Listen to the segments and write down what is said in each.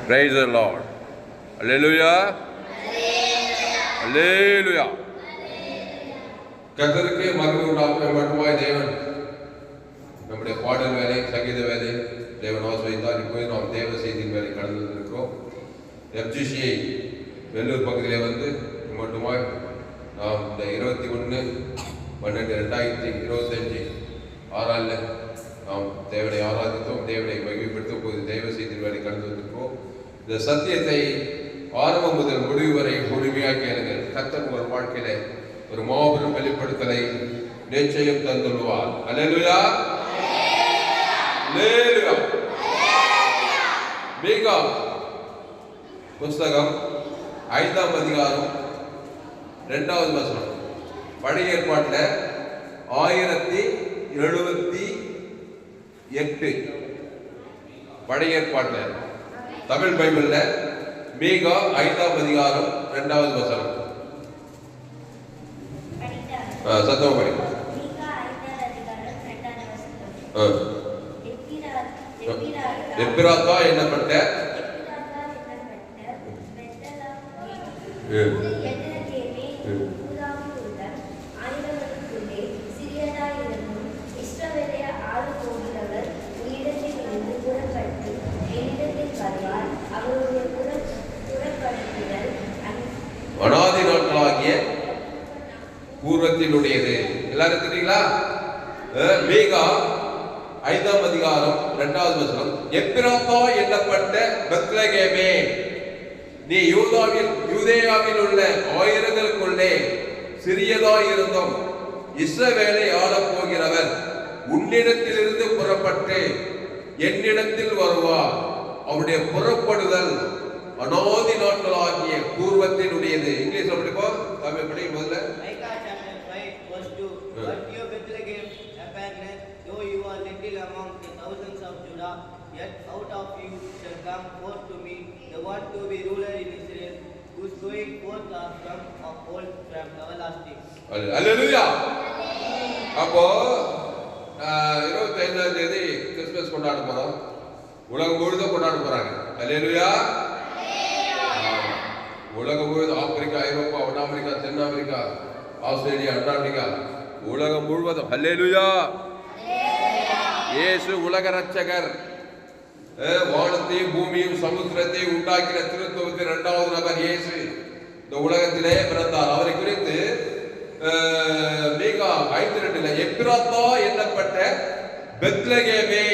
Praise the Lord. Hallelujah. Hallelujah. கர்த்தருக்கு மகிமை உண்டாக்க மட்டுமாய் தேவன் நம்முடைய பாடல் வேலை, சங்கீத வேலை தேவன் ஆசீர்வதித்தார். இப்போது நாம் தேவ செய்தியின் வேலை கடந்து வந்திருக்கிறோம். FGCI வெள்ளூர் பகுதியிலே வந்து மட்டுமாய் நாம் இந்த 21/12/2025 6 நாம் தேவனை ஆராதித்தோம், தேவனை மகிமைப்படுத்தும் போது தேவ செய்தியின் வேலை கடந்து வந்திருக்கிறோம். இந்த சத்தியத்தை ஆரம்பம் முதல் முடிவு வரை முழுமையாக கேளுங்கள். கர்த்தர் உங்கள் வாழ்க்கையில ஒரு மாபெரும் வெளிப்படுத்தலை நிச்சயம் தந்துள்ளார். அல்லேலூயா, அல்லேலூயா. மீகா புஸ்தகம் 5ஆம் அதிகாரம் 2வது வசனம். பழைய ஏற்பாட்டில் 1078 பழைய ஏற்பாட்டில், தமிழ் பைபிள்ல மீகா 5ஆம் அதிகாரம் 2வது வசனம். சத்தம் படி. எப்பிராத்தா என்னப்பட்ட அனாதி நாட்களாகிய பூர்வத்தினுடையது. எல்லாரும் தெரியுங்களா? மீகா 5ஆம் அதிகாரம் 2வது வசனம். எப்பிராத்தா என்னப்பட்ட பெத்லகேமே, நீ யூதேயாவில் உள்ள ஆயிரங்களுக்குள்ளே சிறியதாய் இருந்தும் இஸ்ரவேலை ஆளப் போகிறவர் உன்னிடத்திலிருந்து புறப்பட்டு என்னிடத்தில் வருவார். அவருடைய புறப்படுதல் அனாதி நாட்களாகிய பூர்வத்தினுடையது. இங்கிலீஷ்ல படிப்போ, தமிழ் படி முதல்ல. Micah chapter 5 verse 2. But you Bethlehem Ephrathah, though you are little among the thousands of Judah, yet out of you shall come forth to me the one to be ruler in Israel, whose going forth are from of old, from everlasting. Hallelujah. அப்போ 25ஆம் தேதி Christmas கொண்டாட போறோம். உலகம் முழுதும் கொண்டாட போறாங்க. ஹல்லேலூயா. உலகம் முழுவதும், ஆப்பிரிக்கா, ஐரோப்பா, வட அமெரிக்கா, தென் அமெரிக்கா, ஆஸ்திரேலியா, அண்டார்டிகா, உலகம் முழுவதும் ஹல்லேலூயா. இயேசு உலக ரட்சகர். வானத்தையும் பூமியும் சமுத்திரத்தையும் உண்டாக்கின திருத்துவத்தின் 2வது நபர் இயேசு இந்த உலகத்திலே பிறந்தார். அவரை குறித்து மீகா 5:2 எப்பிராத்தா என்னப்பட்ட பெத்லகேமே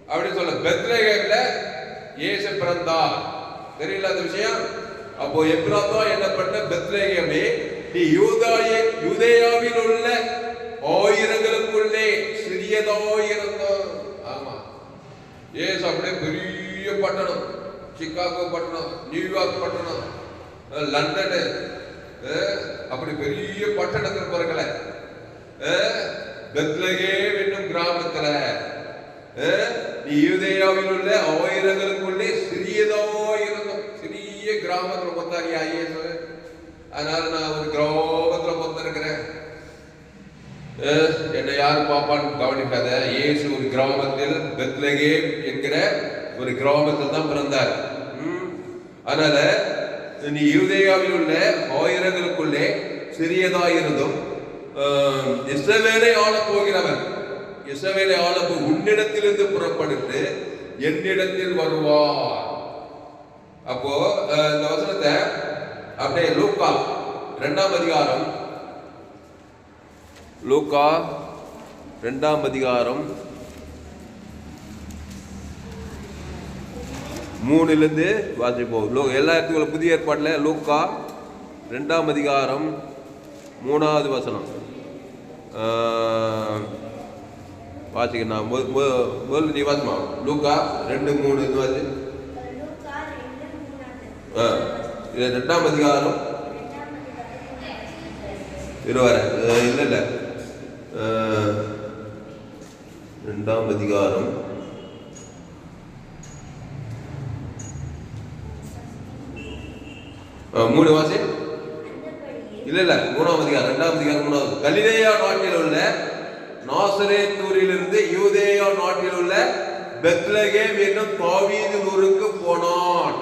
அப்படின்னு சொல்ல, பெத்லகேம்ல இயேசு பிறந்தார். தெரியல அந்த விஷயம்? அப்போ எப்பிராத்தா என்னப்பட்ட பெத்லகேமே, நீ யூதேயாவில் உள்ள ஆயிரங்களுக்குள்ளே சிறியதாயிருந்தோம். ஆமா, ஏசு அப்படியே பெரிய பட்டணம், சிகாகோ பட்டணம், நியூயார்க் பட்டணம், லண்டனு, அப்படி பெரிய பட்டணத்தில் பிறக்கல. பெத்லகேம் என்னும் கிராமத்துல நீ யூதேயாவில் உள்ள ஆயிரங்களுக்குள்ளே சிறியதாயிருந்தோம். சிறிய கிராமத்துல பொத்தாரியா இயேசு. அதனால நான் ஒரு கிராமத்துல பொத்திருக்கிறேன். என்னை யாரும் பாப்பான்னு கவனிக்காத. இயேசு ஒரு கிராமத்தில், பெத்லகேம் என்கிற ஒரு கிராமத்தில் தான் பிறந்தார். அதனால நீ யூதேயாவில் உள்ள ஆயிரங்களுக்குள்ளே சிறியதாயிருந்தும் இஸ்ரவேலை ஆளப் போகிறவர், இஸ்ரவேலை ஆளப் உன்னிடத்திலிருந்து புறப்பட்டு என்னிடத்தில் வருவார். அப்போ இந்த வசனத்தை அப்படியே லூக்கா 2ஆம் அதிகாரம், லூக்கா 2ஆம் அதிகாரம் 3 வாசிப்போம். எல்லா இடத்துக்கும் புதிய ஏற்பாட்டில் லூக்கா 2ஆம் அதிகாரம் 3வது வசனம் வாசிக்கணும். முதல்ல நீ வாசிமா. லூக்கா 2:3 வாசி. இது 2ஆம் அதிகாரம் 20 இல்ல 2ஆம் அதிகாரம் 3 வாசி. இல்ல 3ஆம் அதிகாரம் 2ஆம் அதிகாரம் 3வது. கலிலேயா நாட்டில் உள்ள நாசரேத் ஊரிலிருந்து யூதேயா நாட்டில் உள்ள பெத்லகேம் என்னும் தாவீதின் ஊருக்கு போனான்.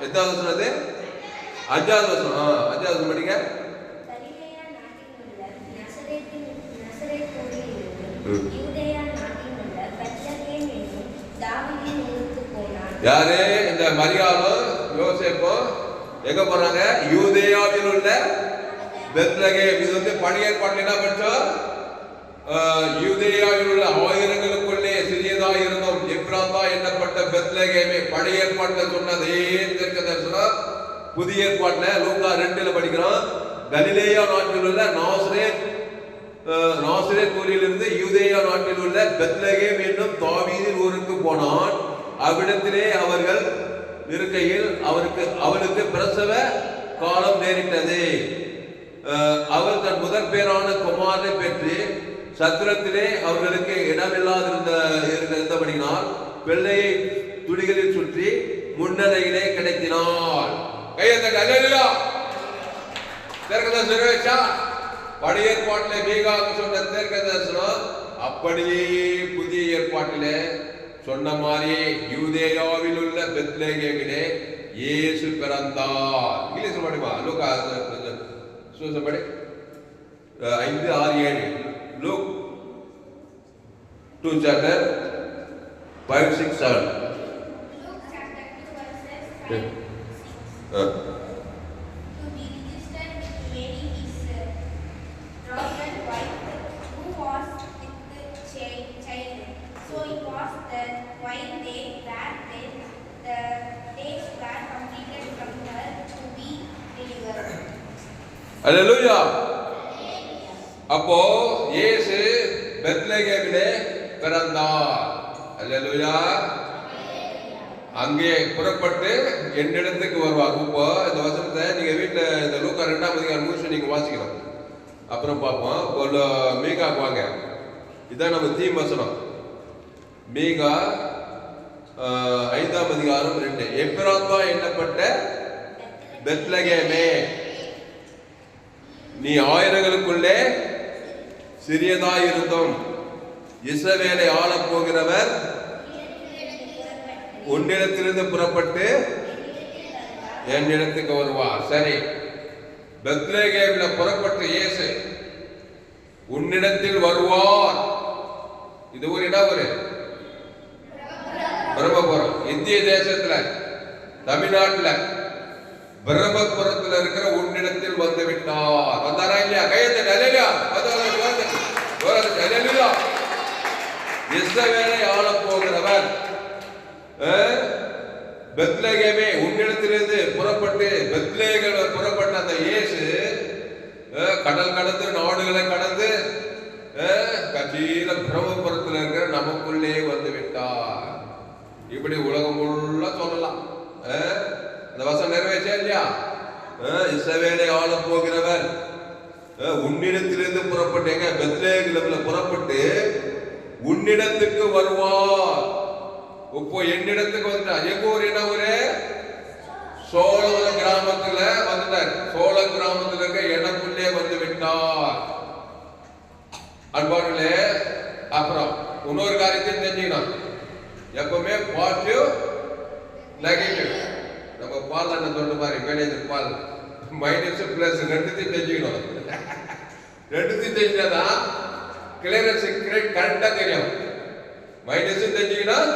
எத்தாவது சொன்னது? 5வது வசனம். 5வது வசனம் படிங்க. யாரு? இந்த மரியாளும் யோசேப்பும் எங்க போறாங்க? யூதேயாவில் உள்ள பெத்லகேம். இது வந்து பழைய ஏற்பாட்டில் என்ன படிச்சோம்? யூதேயாவில் உள்ள ஆயிரங்களுக்குள்ளே சிறியதா இருந்தோம் எப்ராத்தா என்னப்பட்ட பெத்லகேமே. பழைய ஏற்பாட்டில் சொன்னதே தீர்க்க தரிசனம் புதிய ஏற்பாட்டில் லூக்கா 2ல படிக்கிறோம். கலிலேயா நாட்டில் உள்ள நாசரேத் ஊரிலிருந்து யூதேயா நாட்டில் உள்ள பெத்லகேம் என்னும் தாவீதின் ஊருக்கு போனான். அவ்விடத்திலே அவர்கள் இருக்கையில் அவளுக்கு பிரசவ காலம் நேரிட்டது. அவள் தன் முதற் பேரான குமாரனை பெற்று சத்திரத்திலே அவர்களுக்கு இடமில்லாதிருந்தபடினால் பிள்ளையை துணிகளில் சுற்றி முன்னரையிலே கிடைத்தினாள். பழைய ஏற்பாட்டிலே மீகாவுக்கு சொன்ன தீர்க்க தரிசனம் அப்படியே புதிய ஏற்பாட்டிலே சொன்ன மாதிரி யூதேயாவில் உள்ள பெத்லகேமிலே இயேசு பிறந்தார். இங்கிலீஷ் படிமா? லூக்கா படி 5, 6, 7. Luke 2 chapter 5, 6, 7. Luke chapter 2 verses 5, 6. To be registered with Mary his daughter wife, who was with child. So it was that while they were there, the days were completed from her to be delivered. Hallelujah. அப்போ இயேசு பெத்லகேமிலே பிறந்தார். அல்லேலூயா. அங்கே புறப்பட்டு என்னிடத்துக்கு வருவார். இப்போ இந்த வசனத்தை நீங்க வீட்டுல இந்த லூக்கா 2ஆம் அதிகாரம் முடிச்சு நீங்க வாசிக்கணும். அப்புறம் பார்ப்போம். மீகாக்கு வாங்க. இதான் நம்ம தீம் வசனம். மீகா 5ஆம் அதிகாரம் 2. எப்ராத்தா என்னப்பட்ட பெத்லகேமே, நீ ஆயிரங்களுக்குள்ளே சிறியதாயிருந்தும் இஸ்ரவேலை ஆளப் போகிறவர் உன்னிடத்திலிருந்து புறப்பட்டு என்னிடத்துக்கு வருவார். சரி, பெத்லகேமில புறப்பட்டு இயேசு உன்னிடத்தில் வருவார். இது ஒரு இடம், ஒரு பிரம்மபுரம். இந்திய தேசத்துல தமிழ்நாட்டுல பிரம்மபுரத்தில் இருக்கிற உன்னிடத்தில் வந்து விட்டார். வந்தாரா இல்லையா? கையத்தை நல்லையா? இஸ்ரவேலை ஆளப் போகிறவர் பெத்லகேமே உன்னிடத்திலிருந்து புறப்பட்டு பெத்லகேமில புறப்பட்ட அந்த இயேசு கடல் கடந்து நாடுகளை கடந்து கட்சியில பிரம்மபுரத்தில் இருக்கிற நமக்குள்ளே வந்து விட்டார். இப்படி உலகம் முள்ள சொல்லலாம். அந்த வசனம் நிறைவேற்றா இல்லையா? இஸ்ரவேலை ஆளப் போகிறவர் உன்னிடத்திலிருந்து புறப்பட்டு எங்க பெத்லகேமில புறப்பட்டு உன்னிடத்துக்கு வருவார். இப்போ என்னிடத்துக்கு வந்துட்டார். எங்க ஊர்? என்ன ஊரு? சோழ கிராமத்துல வந்துட்டார். சோழ கிராமத்துல இருக்க எனக்குள்ளே வந்து விட்டார். அன்பார்களே, அப்புறம் இன்னொரு காரியத்தை தெரிஞ்சுக்கணும். எப்பவுமே பாசிட்டிவ் நெகட்டிவ். நம்ம பால் என்ன சொல்ற மாதிரி மேனேஜர் பால் மைனஸ் பிளஸ் ரெண்டுத்தையும் தெரிஞ்சுக்கணும். ரெண்டுத்தையும் தெரிஞ்சாதான் கிளியரன்ஸ் கரெக்டா தெரியும். மைனஸும் தெரிஞ்சுக்கணும்,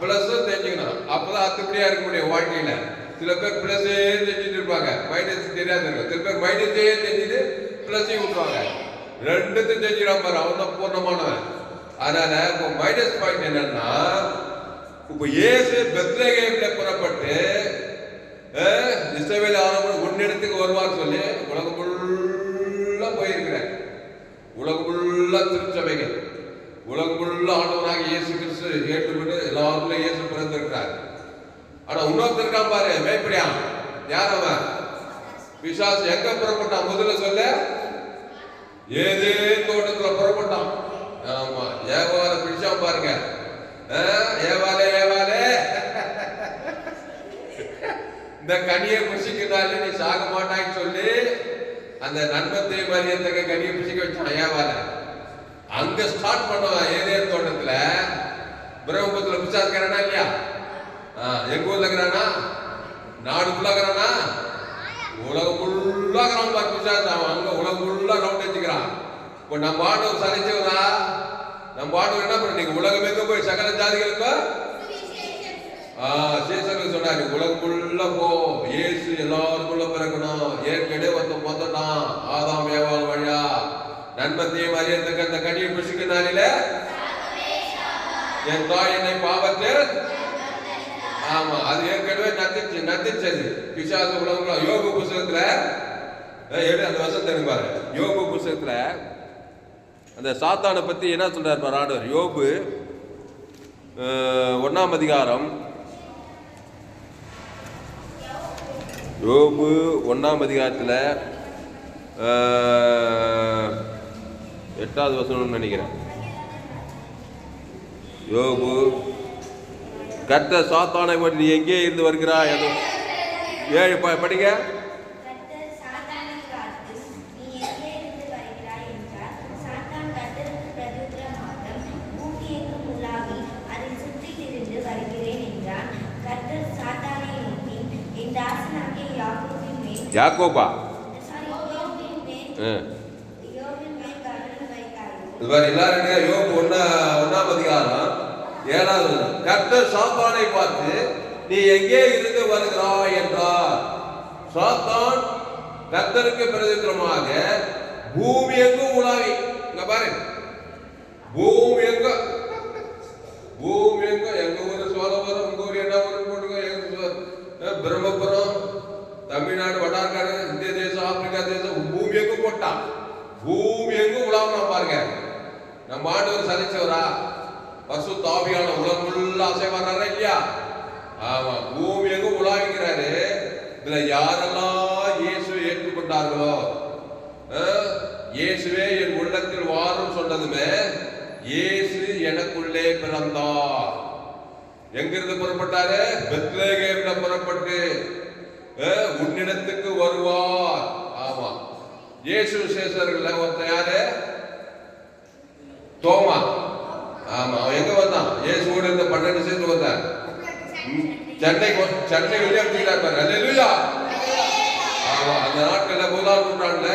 பிளஸும் தெரிஞ்சுக்கணும். அப்பதான் அத்துப்படியா இருக்க முடியும் வாழ்க்கையில. சில பேர் பிளஸே தெரிஞ்சுட்டு இருப்பாங்க, மைனஸ் தெரியாது இருக்கும். சில பேர் மைனஸே தெரிஞ்சுட்டு பிளஸையும் விட்டுருவாங்க. ரெண்டுத்தையும் தெரிஞ்சுக்கலாம் பாரு, அவன் தான் பூர்ணமானவன். அதனால இப்போ மைனஸ் பாயிண்ட் என்னன்னா, இப்போ இயேசு பெத்லகேமில புறப்பட்டு இஸ்ரவேல் ஆரம்பம் உன்னிடத்துக்கு வருவார் சொல்லி உலகம் ஃபுல்லா போயிருக்கிறார். உலகம் ஃபுல்லா திருச்சபைகள், உலகம் ஃபுல்லா ஆண்டவராக இயேசு கிறிஸ்து ஏற்றுக்கொண்டு எல்லாருக்குள்ள இயேசு பிறந்திருக்கிறார். ஆனா இன்னொருத்தருக்கான் பாரு, மேய்ப்படியான். யார் அவன்? பிசாசு. எங்க புறப்பட்டான்? முதல்ல சொல்ல, ஏதே தோட்டத்துல புறப்பட்டான். ஆமா, ஏவால பிடிச்சான் பாருங்க. ஏவாலே ஏவாலே, இந்த கனியை புசிக்கிறாள் நீ சாக மாட்டான்னு சொல்லி அந்த நன்மத்தை மரியத்தக்க கனியை புசிக்க வச்சான் ஏவால. அங்க ஸ்டார்ட் பண்ணுவான் ஏதே தோட்டத்துல. பிரம்மபுரத்துல பிசாசு இருக்கிறானா இல்லையா? எங்க ஊர்ல இருக்கிறானா? நாடு ஃபுல்லா இருக்கிறானா? உலகம் ஃபுல்லா இருக்கிறான் பிசாசு. அவன் அங்க உலகம் ஃபுல்லா ரவுண்ட் வச்சுக்கிறான். இப்போ நம்ம ஆண்டவர் சரிச்சவரா? நம்ம ஆண்டவர் என்ன பண்ண, நீங்க உலகம் எங்க போய் சகல ஜாதிகளுக்கும் சீசர்கள் சொன்னாரு, உலகம் ஃபுல்லா போ, இயேசு எல்லாருக்குள்ள பிறக்கணும். ஏற்கனவே ஒருத்தன் மொத்தட்டான் ஆதாம் ஏவாள் வழியா, நன்மத்தையும் அறியத்தக்க அந்த கனியை புசிக்கினாரில என் தாய் என்னை பாவத்தில். ஆமா, அது ஏற்கனவே நத்திச்சது பிசாசு உலகம். யோபு புஸ்தகத்துல அந்த வசனம் பாரு, யோபு புஸ்தகத்துல அந்த சாத்தானை பத்தி என்ன சொல்றாரு பாரு ஆண்டவர். யோபு 1ஆம் அதிகாரம், யோபு 1ஆம் அதிகாரத்துல 8வது வசனம்னு நினைக்கிறேன். யோபு, கர்த்தர் சாத்தானை நீ எங்கே இருந்து வருகிறாய்? 7 படிங்க. யாக்கோபா எல்லாரும் யோபு 1ஆம் அதிகாரம் 7வது. கர்த்தர் சாத்தானை பார்த்து நீ எங்கே இருந்து வருகிறாய் என்றார். சாத்தான் கர்த்தருக்கு பிரதித்திரமாக பூமி எங்கும் உலாவி, இங்க பாரு, பூமி எங்கும் எங்க ஊரு சோழபுரம், உங்க ஊர் என்ன ஊரு போட்டுங்க, பிரம்மபுரம், தமிழ்நாடு, வடார்காடு, இந்திய தேசம், ஆப்பிரிக்கா தேசம், பூமி எங்கும் போட்டான். பூமி எங்கும் உலாவனா பாருங்க. நம்ம ஆண்டவர் சலிச்சவரா? பரிசுத்த ஆவியான உலகம் அசைவாரா இல்லையா? ஆமா, பூமி எங்கும் உலாவிக்கிறாரு. இதுல யாரெல்லாம் இயேசு ஏற்றுக்கொண்டார்களோ, இயேசுவே என் உள்ளத்தில் வாரும் சொன்னதுமே, இயேசு எனக்குள்ளே பிறந்தார். எங்கிருந்து புறப்பட்டாரு? பெத்லகேமில புறப்பட்டு உன்னிடத்துக்கு வருவார். ஆமா, இயேசு சேஷர்கள் ஒருத்தர் யாரு? தோமா. ஆமா, அவன் எங்க வந்தான்? இயேசுவோட இருந்த 12 சேர்ந்து வந்தான். சென்னை வெளியே எடுத்துக்கிறார். அல்லேலூயா. ஆமா, அந்த நாட்கள்ல 1ஆம் நூற்றாண்டுல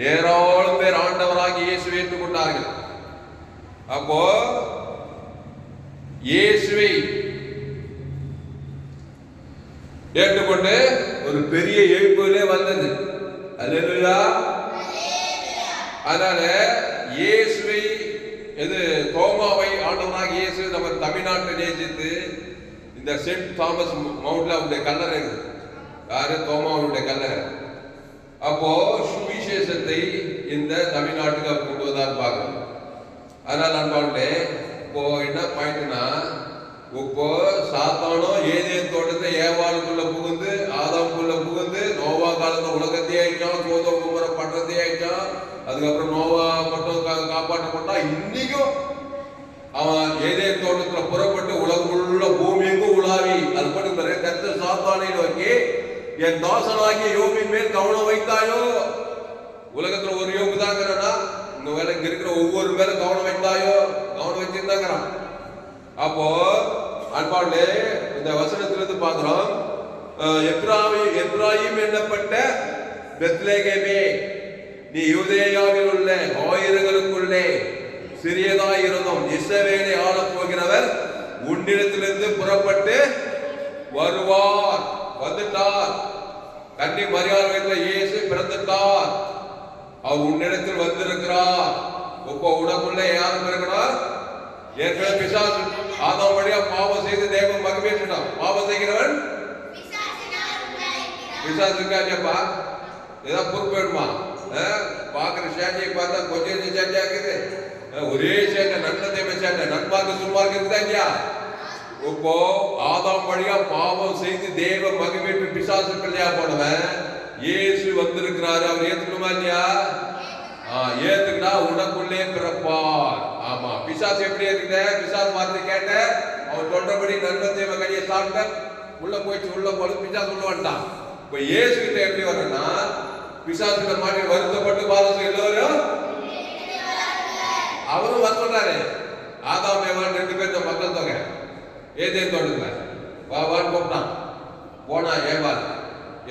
ஏராளம் பேர் ஆண்டவராகி இயேசுவை ஏற்றுக்கொண்டார்கள். அப்போ இயேசுவை ஏற்றுக்கொண்டு ஒரு பெரிய எழுப்புதலே வந்தது. அல்லேலூயா. அதனால இயேசுவை தோமாவை ஆண்டவராக இயேசு நம்ம தமிழ்நாட்டை நேசித்து இந்த சென்ட் தாமஸ் மவுண்ட்ல அவருடைய கல்லறை இருக்குது. யாரு? தோமாவுடைய கல்லறை. அப்போ சுவிசேஷத்தை இந்த தமிழ்நாட்டுக்கு அவர் கொண்டு வந்தார் பார்க்கணும். அதனால அன்பாவுடைய இப்போ என்ன பாயிண்ட்னா, இப்போ சாத்தானோ ஏதேன் தோட்டத்தை ஏவாளுக்குள்ள புகுந்து, ஆதாமுக்குள்ள புகுந்து, நோவா காலத்துல உலகத்தையே ஆயிட்டான், சோதோம் குமர பட்டத்தையே ஆயிட்டான். அதுக்கப்புறம் நோவா மட்டும் காப்பாற்றப்பட்டா. இன்னைக்கும் அவன் ஏதேன் தோட்டத்துல புறப்பட்டு உலகமுள்ள பூமி எங்கும் உலாவி, அது மட்டும் கர்த்தர் சாத்தானை நோக்கி என் தாசனாகிய யோபின் மேல் கவனம் வைத்தாயோ. உலகத்துல ஒரு யோபு தான் இருக்கிறானா? இந்த வேலைக்கு இருக்கிற ஒவ்வொரு மேலும் கவனம் வைத்தாயோ? கவனம் வச்சிருந்தாங்கிறான். அப்போ அன்பாளே, இந்த வசனத்திலிருந்து பார்க்கிறோம், எப்ராயிம் என்னப்பட்ட பெத்லகேமே, நீ யூதேயாவில் உள்ள ஆயிரங்களுக்குள்ளே சிறியதாய் இருந்தோம். இஸ்ரவேலை ஆளப் போகிறவர் உன்னிடத்திலிருந்து புறப்பட்டு வருவார். வந்துட்டார். கன்னி மரியாள் வயிற்றில இயேசு பிறந்துட்டார். அவர் உன்னிடத்தில் வந்திருக்கிறார். இப்போ உனக்குள்ள யாரு பிறக்கணும்? ஏற்கனவே பிசாசு ஆதாம் வழியா பாவம் செய்து தேவன் மகிமையிட்டான். பாவம் செய்கிறவன் பிசாசு இருக்காப்பா. ஏதாவது பொறுப்பு வேணுமா? பாக்குற சேட்டையை பார்த்தா கொஞ்சம் சேட்டை ஆகுது. ஒரே சேட்டை, நல்ல தேவை சேட்டை, நண்பார்க்கு சும்மார்க்கு இருக்குதா இல்லையா? இப்போ ஆதாம் வழியா பாவம் செய்து தேவ மகிமையிட்டு பிசாசு பிள்ளையா போனவன் இயேசு வந்திருக்கிறாரு. அவர் ஏத்துக்கணுமா இல்லையா? ஏத்துக்கிட்டா உனக்குள்ளே பிறப்பார். ஆமா, பிசாசு எப்படி ஏத்துக்கிட்ட? பிசாசு வார்த்தை கேட்ட, அவன் சொல்றபடி நன்மை தேவ கனியை சாப்பிட்ட, உள்ள போயிடுச்சு. உள்ள போல பிசாசு உள்ள வந்துட்டான். இப்ப இயேசு கிட்ட எப்படி வரணும்னா, பிசாசுல மாட்டி வருத்தப்பட்டு பாரசு எல்லோரும் அவரும் வர சொல்றாரு. ஆதாம் ஏவாள் 2 பேர்த்த மக்கள் தொகை ஏதேன் தோட்டத்துல வான்னு கூப்பிட்டான். போனா ஏவாள்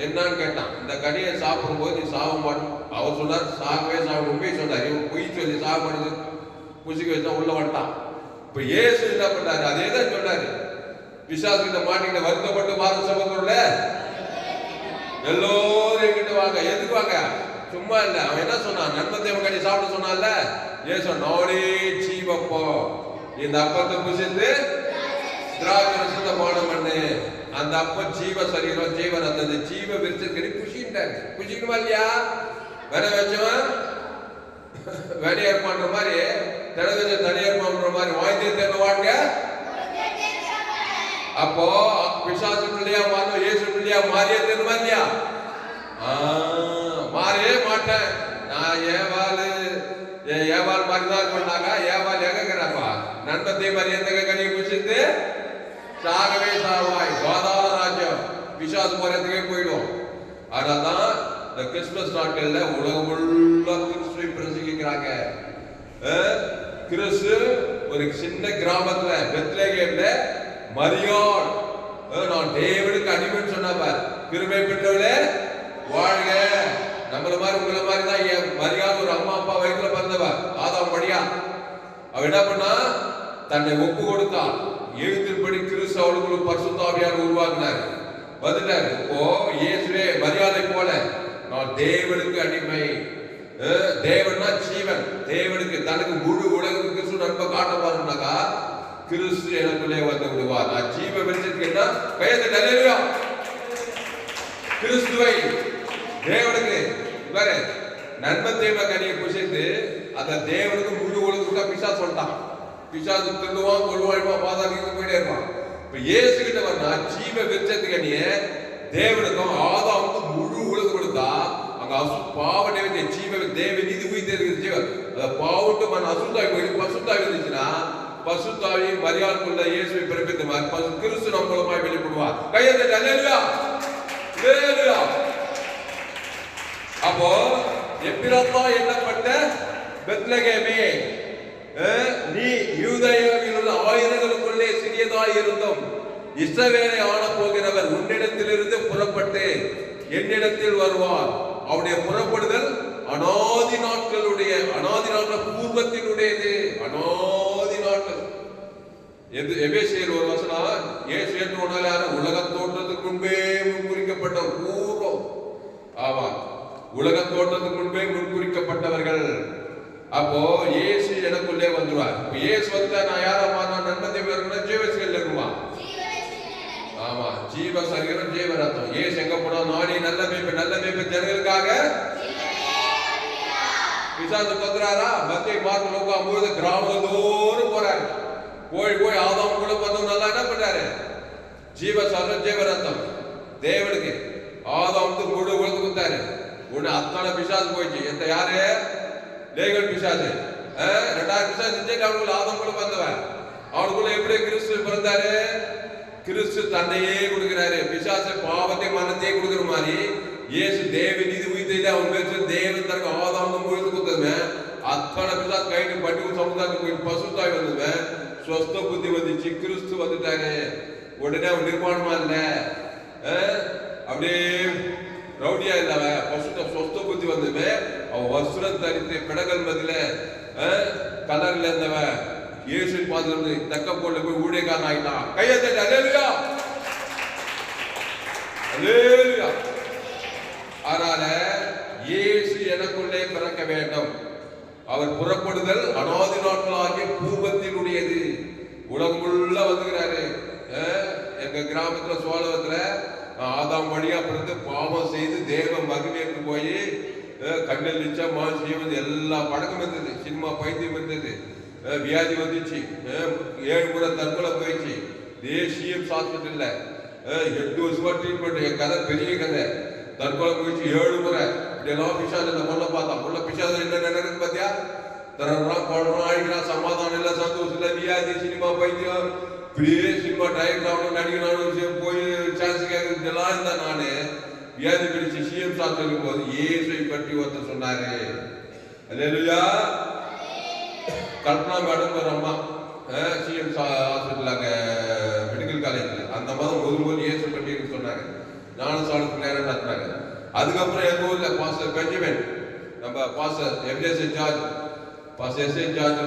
என்னன்னு கேட்டான். இந்த கனியை சாப்பிடும் போது நீ சாக மாட்டோம். அவர் சொன்னார் சாகவே சாக. உண்மையை சொன்னார். இவன் பொய் சொல்லி சாக மாட்டது புசிக்க வச்சா உள்ள வந்துட்டான். இப்ப இயேசு என்ன பண்ணாரு? அதே தான் சொன்னாரு. பிசாசுகிட்ட மாட்டிக்கிட்ட வருத்தப்பட்டு மாறும் சமூகத்துல எல்லோரும் என்கிட்ட வாங்க. எதுக்கு வாங்க? சும்மா இல்ல. அவன் என்ன சொன்னான்? நன்மத்தை கனி சாப்பிட சொன்னான்ல. ஏசு நானே ஜீவப்போ, இந்த அப்பத்தை புசித்து திராட்சை ரசத்தை பானம் பண்ணு. அந்த அப்ப ஜீவ சரீரம் ஜீவன் அந்த ஜீவ விருச்சக்கடி புசிட்டாரு. புசிக்கணுமா இல்லையா? வேற வச்சவன் வேலையார் பண்ற மாதிரி தனியார் பண்ற மாதிரி வாய்ந்தே தேர்வாங்க. அப்போ பிசாசு பிள்ளையா மாறணும், இயேசு பிள்ளையா மாறியே தேர்மா இல்லையா? மாறவே மாட்டேன். நான் ஏவாள் மாதிரி தான் சொன்னாங்க. ஏவாள் எங்கிறப்பா நன்மத்தை மாதிரி எந்த கனியை புசித்து சாகவே சாவாய், பாதாள ராஜ்யம் பிசாசு போறதுக்கே போயிடும். அதனால்தான் இந்த கிறிஸ்துமஸ் நாட்கள்ல உலகம் ஃபுல்லா கிறிஸ்துவை பிரசங்கிக்கிறாங்க. கிறிஸ்து ஒரு சின்ன கிராமத்துல பெத்லகேம்ல மரியாள் நான் தேவனுக்கு அடிமைன்னு சொன்னார். கிருபை பெற்றவளே வாழ்க. நம்மள மாதிரி உங்களை மாதிரி தான் மரியாள் ஒரு அம்மா அப்பா வயிற்றுல பிறந்தவ ஆதாம் மடியா. அவ என்ன பண்ணா? தன்னை ஒப்பு கொடுத்தாள். எழுத்தின்படி கிறிஸ்து அவளுக்குள்ள பரிசுத்த ஆவியார் உருவாக்கினார், வந்துட்டார். இப்போ இயேசுவே மரியாதை போல நான் தேவனுக்கு அடிமை. தேவன்னா ஜீவன். தேவனுக்கு தனக்கு முழு உலகத்துக்கு கிறிஸ்து நன்மை காட்ட பாருனாக்கா கிறிஸ்து எனக்குள்ளே வந்து விடுவார். நான் ஜீவ வெளிச்சத்துக்கு என்ன கையத்தை நிறையா கிறிஸ்துவை தேவனுக்கு பாரு நன்மத்தை கனியை புசித்து அந்த தேவனுக்கு முழு உலகத்துக்கு பிசாசு சொல்லிட்டான். பிசாசு திருடுவான், கொள்வாய்மா, பாதாளத்துக்கு போயிட்டே இருப்பான். இப்ப இயேசு கிட்ட வந்தா ஜீவ விருட்சத்துக்கு அணிய தேவனுக்கும் ஆதாமுக்கும் முழு உலகம் கொடுத்தா அங்க பாவ நிவர்த்தி ஜீவ தேவ நீதி உயிர் தெரிகிறது ஜீவன். அந்த பாவட்டு மன அசுத்தாய் போயிட்டு பசுத்தாய் இருந்துச்சுன்னா பசுத்தாவி மரியாதைக்குள்ள இயேசுவை பிறப்பித்த மாதிரி கிறிஸ்து நம் மூலமாய் வெளிப்படுவார். கையத்தை அல்லேலூயா அல்லேலூயா. அப்போ எப்பிரத்தா எண்ணப்பட்ட பெத்லகேமே, நீ யூதேயாவில் உள்ள ஆயிரங்களுக்குள்ளே சிறியதாய் இருந்தும் இஸ்ரவேலை ஆள போகிறவர் உன்னிடத்திலிருந்து புறப்பட்டு என்னிடத்தில் வருவார். அவருடைய புறப்படுதல் அனாதி நாட்களுடைய பூர்வத்தினுடையது. அனாதி நாட்கள். எபேசியர் ஒரு வசனம் இயேசு என்று உணர்ந்தார். உலக தோற்றத்துக்கு முன்பே முன்குறிக்கப்பட்ட பூர்வம். ஆமா, உலக தோற்றத்துக்கு முன்பே முன்குறிக்கப்பட்டவர்கள். அப்போ இயேசு எனக்குள்ளே வந்துருவார். இயேசு வந்தா நான் யாரா மாறணும்? நன்மத்தை பெறணும், ஜீவசீல் இருக்குமா? ஆமா, ஜீவ சரீரம் ஜீவ ரத்தம். இயேசு எங்க போனா நாடி நல்ல மேய்ப்பு ஜனங்களுக்காக பிசாசு தொந்தராரா மத்திய மார்க் லோகா முழுது கிராமத்தோறும் போறாரு. போய் ஆதாம் கூட வந்தவங்க நல்லா என்ன பண்றாரு? ஜீவ சரீரம் ஜீவ ரத்தம் தேவனுக்கு ஆதாமுக்கு முழு உலகத்து கொடுத்தாரு. உன்னை அத்தனை பிசாசு போயிடுச்சு. எந்த யாரு? லேகல் பிசாசு. 2000 பிசாசு செஞ்சு அவனுக்குள்ள ஆதாமுக்குள்ள வந்தவன். அவனுக்குள்ள எப்படி கிறிஸ்து பிறந்தாரு? கிறிஸ்து தன்னையே கொடுக்கிறாரு. பிசாசு பாவத்தை மனத்தையே கொடுக்கிற மாதிரி இயேசு தேவ நீதி உயிர்த்தையில அவன் பேச்சு தேவன் தனக்கு ஆதாமுக்கு முழுது கொடுத்தவன். அத்தனை பிசாசு கைட்டு பட்டி சமுதாயத்துக்கு போய் பசுத்தாய் வந்தவன். ஸ்வஸ்த புத்தி வந்துச்சு, கிறிஸ்து வந்துட்டாரு. உடனே அவன் நிர்மாணமா இல்ல, அப்படியே ரவுடியா இல்லவ பசுத்த சொஸ்த புத்தி வந்தவ. அவன் வஸ்திரம் தரித்து பிடகல் மதில கலர்ல இருந்தவ இயேசு பார்த்து தக்க போல போய் ஊழியக்காரன் ஆயிட்டான். கையத்தை அல்லேலூயா அல்லேலூயா. அதனால இயேசு எனக்குள்ளே பிறக்க வேண்டும். அவர் புறப்படுதல் அனாதி நாட்களாகிய பூர்வத்தினுடையது. உலகம் உள்ள வந்துகிறாரு. எங்க கிராமத்துல சோழவத்துல ஆதாம் வழியா பிறந்து பாவம் செய்து தேவ மகிமைக்கு போய் கண்ணில் நிச்சயமா செய்வது எல்லா பழக்கம் இருந்தது. சினிமா பைத்தியம் இருந்தது, வியாதி வந்துச்சு, 7 முறை தற்கொலை போயிடுச்சு. தேசியம் ஹாஸ்பிட்டல்ல 8 வருஷமா ட்ரீட்மெண்ட். என் கதை பெரிய கதை. தற்கொலை போயிடுச்சு 7 முறை. இப்படியெல்லாம் பிசாசு இந்த முள்ள பார்த்தா முள்ள பிசாசு என்ன நினைக்கு பார்த்தியா? தரலாம் போடுறோம், அழிக்கிறான், சமாதானம் இல்லை, சந்தோஷம் இல்லை, வியாதி, சினிமா பைத்தியம், இப்படியே சினிமா டைரக்டர் ஆகணும், நடிகர் போய் சான்ஸ் கேட்கறதுலாம் இருந்தா நானு வியாதி பிடிச்சு சிஎம் சாப்பிட்டு இருக்கும் போது இயேசுவை பற்றி ஒருத்தர் சொன்னாரு. அல்லேலூயா. கல்பனா மேடம் ஒரு அம்மா சிஎம் ஹாஸ்பிட்டல் அங்கே மெடிக்கல் காலேஜில் அந்த மாதிரி முதல் இயேசு பற்றி சொன்னாங்க. ஞானசானத்துக்கு நேரம் நடத்தினாங்க. அதுக்கப்புறம் எங்கள் ஊரில் பாஸ்டர் பெஞ்சமின், நம்ம pastor MSA George, pastor SA George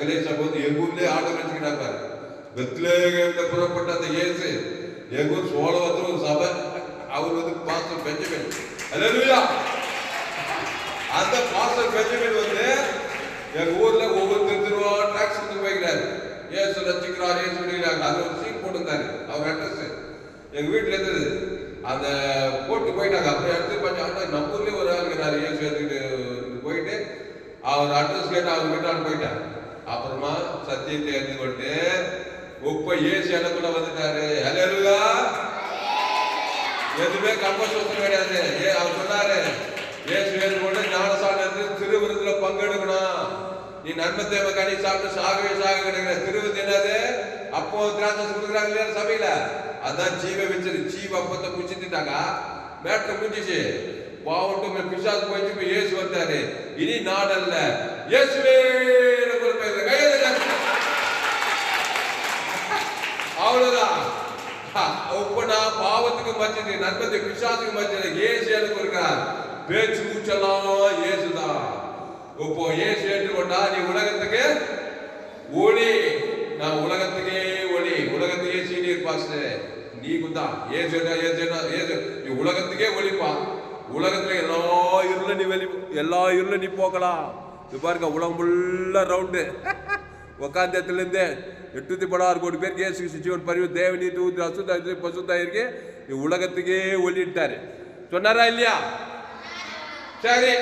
கலேசா போது எங்கள் ஊர்லேயே ஆட்டோ வச்சுக்கிட்டாங்க. பெத்லகேம்ல புறப்பட்ட அந்த இயேசு எங்கள் ஊர் சோழவத்தில் ஒரு சபை, அவர் வந்து பாஸ்டர் பெஞ்சமின். அல்லேலூயா. அந்த பாஸ்டர் பெஞ்சமின் வந்து எங்க ஊர்ல ஒவ்வொரு திருவா டாக்ஸ் எடுத்து போய்க்கிறாரு. ஏசு ரசிக்கிறார், ஏசு விடுகிறாங்க. அது ஒரு சீட் போட்டுருந்தாரு. அவர் அட்ரஸ் எங்க வீட்டுல இருந்தது. அந்த போட்டு போயிட்டாங்க. அப்புறம் எடுத்து பார்த்தா நம்ம ஊர்லயே ஒரு ஆளுங்கிறாரு ஏசு எடுத்துக்கிட்டு போயிட்டு அவர் அட்ரஸ் கேட்டு அவர் வீட்டாண்டு போயிட்டார். அப்புறமா சத்தியத்தை எடுத்து கொண்டு இப்ப ஏசு எனக்குள்ள வந்துட்டாரு. அல்லேலூயா. எதுவுமே கம்பசோசம் கிடையாது. அவர் சொன்னாரு ஏசு ஏற்றுக்கொண்டு ஞானசானத்தில் திருவிருந்துல பங்கெடுக்கணும். நீ நன்மை தேவை கனி சாப்பிட்டு சாகவே சாக கிடைக்கிற திருவிருந்து என்னது? அப்போ திராட்சை கொடுக்குறாங்க இல்லையா சபையில? அதான் ஜீவ வச்சது. ஜீவ அப்பத்தை குடிச்சுட்டாங்க. மேட்ரு முடிஞ்சிச்சு. பாவட்டு பிசாசு போயிட்டு இப்ப இயேசு வந்தாரு. இனி நாடல்ல இயேசுவே அவ்வளவுதான். இப்ப நான் பாவத்துக்கு மச்சது, நன்மத்தை பிசாசுக்கு மச்சது. இயேசு எனக்கு இருக்கிறார். பேச்சு மூச்செல்லாம் இயேசுதான். இப்போ இயேசு ஏற்றுக்கொண்டா நீ உலகத்துக்கு ஒளி. நான் உலகத்துக்கே ஒளி, உலகத்துக்கே சீனியர் பாஸ்டர் நீ குதான். ஏசு நீ உலகத்துக்கே ஒளிப்பா. உலகத்துல எல்லா இருள நீ போக்கலாம். இது பாருங்க, உலகம் ஃபுல்லா ரவுண்டு உக்காந்த இடத்துல இருந்து 816 கோடி பேருக்கு ஏசு சிவன் பரிவு தேவ நீதி ஊற்றி அசுத்தா பசுத்தா இருக்கு. உலகத்துக்கே ஒளிட்டாரு. சொன்னாரா இல்லையா? சரி,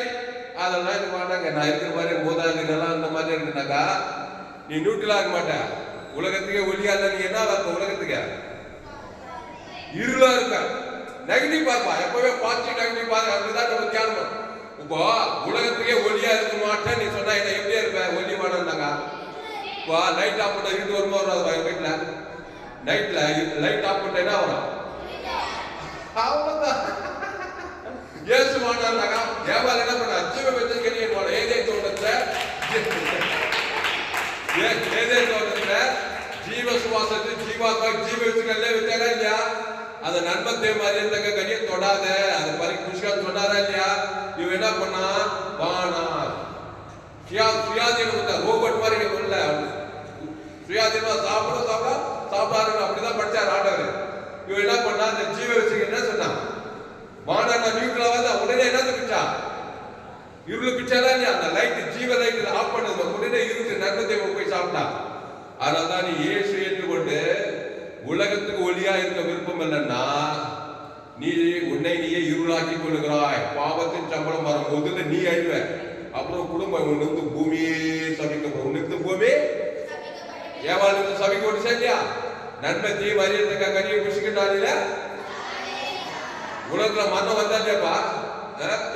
அதெல்லாம் இது மாட்டாங்க. நான் இருக்கிற மாதிரி மூதாதிகள்லாம் அந்த மாதிரி இருக்குனாக்கா நீ நியூட்ரல் ஆக மாட்டேன். உலகத்துக்கே ஒளியா இல்ல. நீ என்ன இருக்க? உலகத்துக்கு இருளா இருக்க. நெகட்டிவ் பார்ப்பா. எப்பவே பாசிட்டிவ் நெகட்டிவ் பார்க்க. அப்படிதான் நம்ம கேள்வி. இப்போ உலகத்துக்கே ஒளியா இருக்க மாட்டேன் நீ சொன்னா என்ன எப்படியா இருப்ப? ஒளி மாட்டாங்க. இப்போ லைட் ஆஃப் பண்ண இருட்டு வருமா வராது? எங்க வீட்டுல நைட்ல லைட் ஆஃப் பண்ண என்ன வரும்? அவ்வளவுதான். இயேசு மாட்டாங்க. ஏவாள் என்ன பண்ணா? ஜீவ வச்சிருக்க போல ஏதே தோட்டத்துல ஜீவ சுவாசத்து ஜீவாத்மா ஜீவ வச்சுக்கல விட்டாரா இல்லையா? அந்த நன்மத்தை மாதிரி இருந்த கனியை தொடாத. அது பறிக்க புஷ்கான் சொன்னாரா இல்லையா? இவன் என்ன பண்ணா? வானார் சுயாதீனம் ரோபோட் மாதிரி இல்ல. சுயாதீனமா சாப்பிடாரு. அப்படிதான் படிச்சார் ஆண்டவர். இவன் என்ன பண்ணா? அந்த ஜீவ வச்சுக்க என்ன சொன்னான்? வானா நியூட்ரலா உடனே என்ன பிச்சா? இருளு பிச்சாரா இல்லையா? அந்த லைட் ஜீவ லைட் ஆஃப் பண்ணது உடனே இருட்டு நன்மத்தை போய் சாப்பிட்டான். அதனால்தான் நீ இயேசு ஏற்றுக்கொண்டு உலகத்துக்கு ஒளியா இருக்க விருப்பம் இல்லைன்னா நீ உன்னை நீயே இருளாக்கி கொள்ளுகிறாய். பாவத்தின் சம்பளம் வரும்போது நீ அழிவ. அப்புறம் குடும்பம் உனக்கு பூமியே சபிக்க. உனக்கு பூமி ஏவாளுக்கு சபிக்க ஒன்று சரியா? நன்மை தீ மரியத்துக்கு கனியை புசிக்கிட்டால உலகத்துல மரணம் வந்தாச்சேப்பா.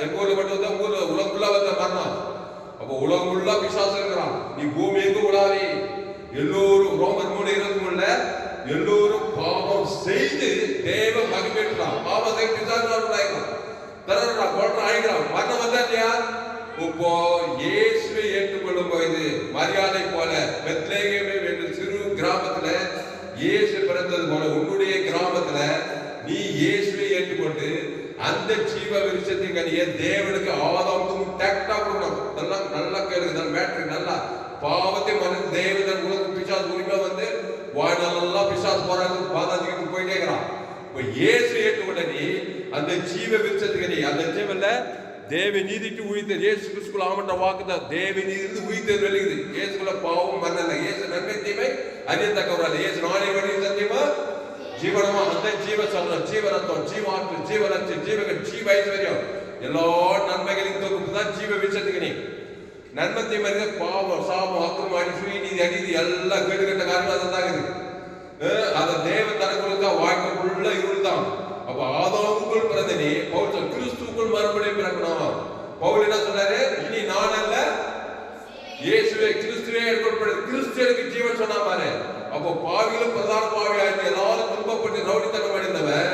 எங்க ஊர்ல மட்டும் வந்தா ஊர்ல உலகக்குள்ள வந்த மரணம். அப்போ உலகம் ஃபுல்லா பிசாசு இருக்கிறான். நீ பூமி எங்கும் உலாவி. எல்லோரும் ரோமர் 3:23 எல்லோரும் பாவம் செய்து தேவ மகிமைப்படுறான். பாவம் செய்து பிசாசுகிறான். தரறா கொல்ற ஆயிக்கிறான். மரணம் வந்தா இல்லையா? இப்போ இயேசுவை ஏற்றுக்கொள்ளும் போது மரியாதை போல பெத்லகேமே என்ற சிறு கிராமத்துல இயேசு பிறந்தது போல உன்னுடைய கிராமத்துல நீ இயேசுவை ஏற்றுக்கொண்டு அந்த ஜீவ விருட்சத்தின் கனியை தேவனுக்கு ஆதாமுக்கும் டேக்டா கொடுக்கணும். நல்லா கேளுங்க. மேட்ரு நல்லா பாவத்தை மறந்து தேவதன் உலகம் பிசாசு உரிமை வந்து வாழ்நாளெல்லாம் பிசாசு போறாங்க. பாதாதிக்கு போயிட்டே இருக்கிறான். இப்போ இயேசு ஏற்றுக்கொண்ட நீ அந்த ஜீவ விருட்சத்துக்கு நீ அந்த ஜீவன்ல தேவ நீதிக்கு உயிர்த்தது. இயேசு கிறிஸ்துக்குள்ள ஆமட்ட வாக்குதான். தேவ நீதி உயிர்த்தது வெளியுது. இயேசுக்குள்ள பாவம் மரணம். இயேசு நன்மை தீமை அறியத்தக்கவராது. இயேசு நாளை வழி சத்தியமா ஜீவனமா அந்த ஜீவ சொல்றோம். ஜீவனத்தம் ஜீவாற்று ஜீவனச்சு ஜீவகன் ஜீவ ஐஸ்வர்யம் எல்லா நன்மைகளையும் தொகுப்புதான் ஜீவ விருட்சத்துக்கு நீ. நன்மத்தை மனித பாவம் சாபம் அக்கிரமாடி சுயநீதி அநீதி எல்லாம் கேடுகட்ட காரணம் அதான் இருக்குது. அதை தேவ தனக்குள்ள வாழ்க்கைக்குள்ள இருள்தான். அப்ப ஆதாமுக்குள் பிறந்த நீ பவுல் கிறிஸ்துக்குள் மறுபடியும் பிறக்கணும். பவுல் என்ன சொன்னாரு? இனி நான் அல்ல இயேசுவே கிறிஸ்துவே ஏற்படுறது. கிறிஸ்துவனுக்கு ஜீவன் சொன்னா பாரு. அப்போ பாவிகளும் பிரதான பாவியாச்சு எல்லாரும் துன்பப்பட்டு ரவுடித்தனம் அடைந்தவன்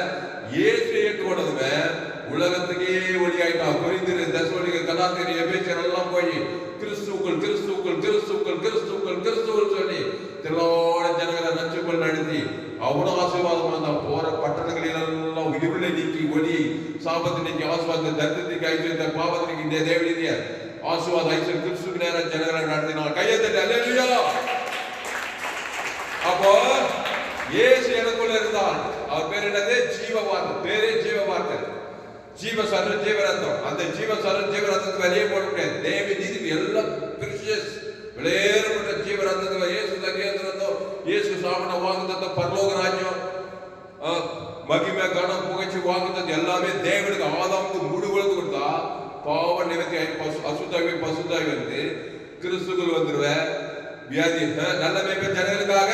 இயேசு ஏற்றுக்கொண்டதுவன் உலகத்துக்கே ஒளியாயிட்டான். கொரிந்தியர், தெசலோனிக்கர், கலாத்தியர், எபேசியர் எல்லாம் போய் கிறிஸ்துவுக்குள் கிறிஸ்துவுக்குள் கிறிஸ்துவுக்குள் கிறிஸ்துவுக்குள் கிறிஸ்துவுக்குள் சொல்லி திரளான ஜனங்களை நச்சுக்குள் நடத்தி அவ்வளவு ஆசீர்வாதமா தான். போற பட்டணங்களில் எல்லாம் இருளை நீக்கி ஒளி, சாபத்தை நீக்கி ஆசீர்வாதத்தை, தரித்திரத்தை ஐஸ்வர்யத்தை, பாவத்தை நீக்கி இந்த தேவனுடைய ஆசீர்வாத ஐஸ்வர்யம் கிறிஸ்துக்கு நேரம் ஜனங்களை நடத்தினார். கையெழுத்து அல்லேலூயா. அப்போ இயேசு எனக்குள்ள இருந்தார். அவர் பேர் என்னது? ஜீவ வார்த்தை. பேரே ஜீவ வார்த்தை. ஜீவ சர்வ ஜீவரத்தம். அந்த ஜீவ சர்வ ஜீவரத்தத்தை வெளியே போட முடியாது. தேவ நீதி எல்லாம் பிரிஷியஸ் வெளியேறப்பட்ட ஜீவரத்தத்தை இயேசு தங்கியிருந்தோம். இயேசு சாமன வாக்குத்தத்தம், பரலோக ராஜ்யம், மகிமை, கனம், புகழ்ச்சி வாக்குத்தத்தம் எல்லாமே தேவனுக்கு ஆதாமுக்கு முடிவுகளுக்கு கொடுத்தா பாவ நிவர்த்தி அசுத்தாவி பசுத்தாவி வந்து கிறிஸ்துக்குள் வந்துருவேன். வியாதி நல்ல மேய்ப்பன் ஜனங்களுக்காக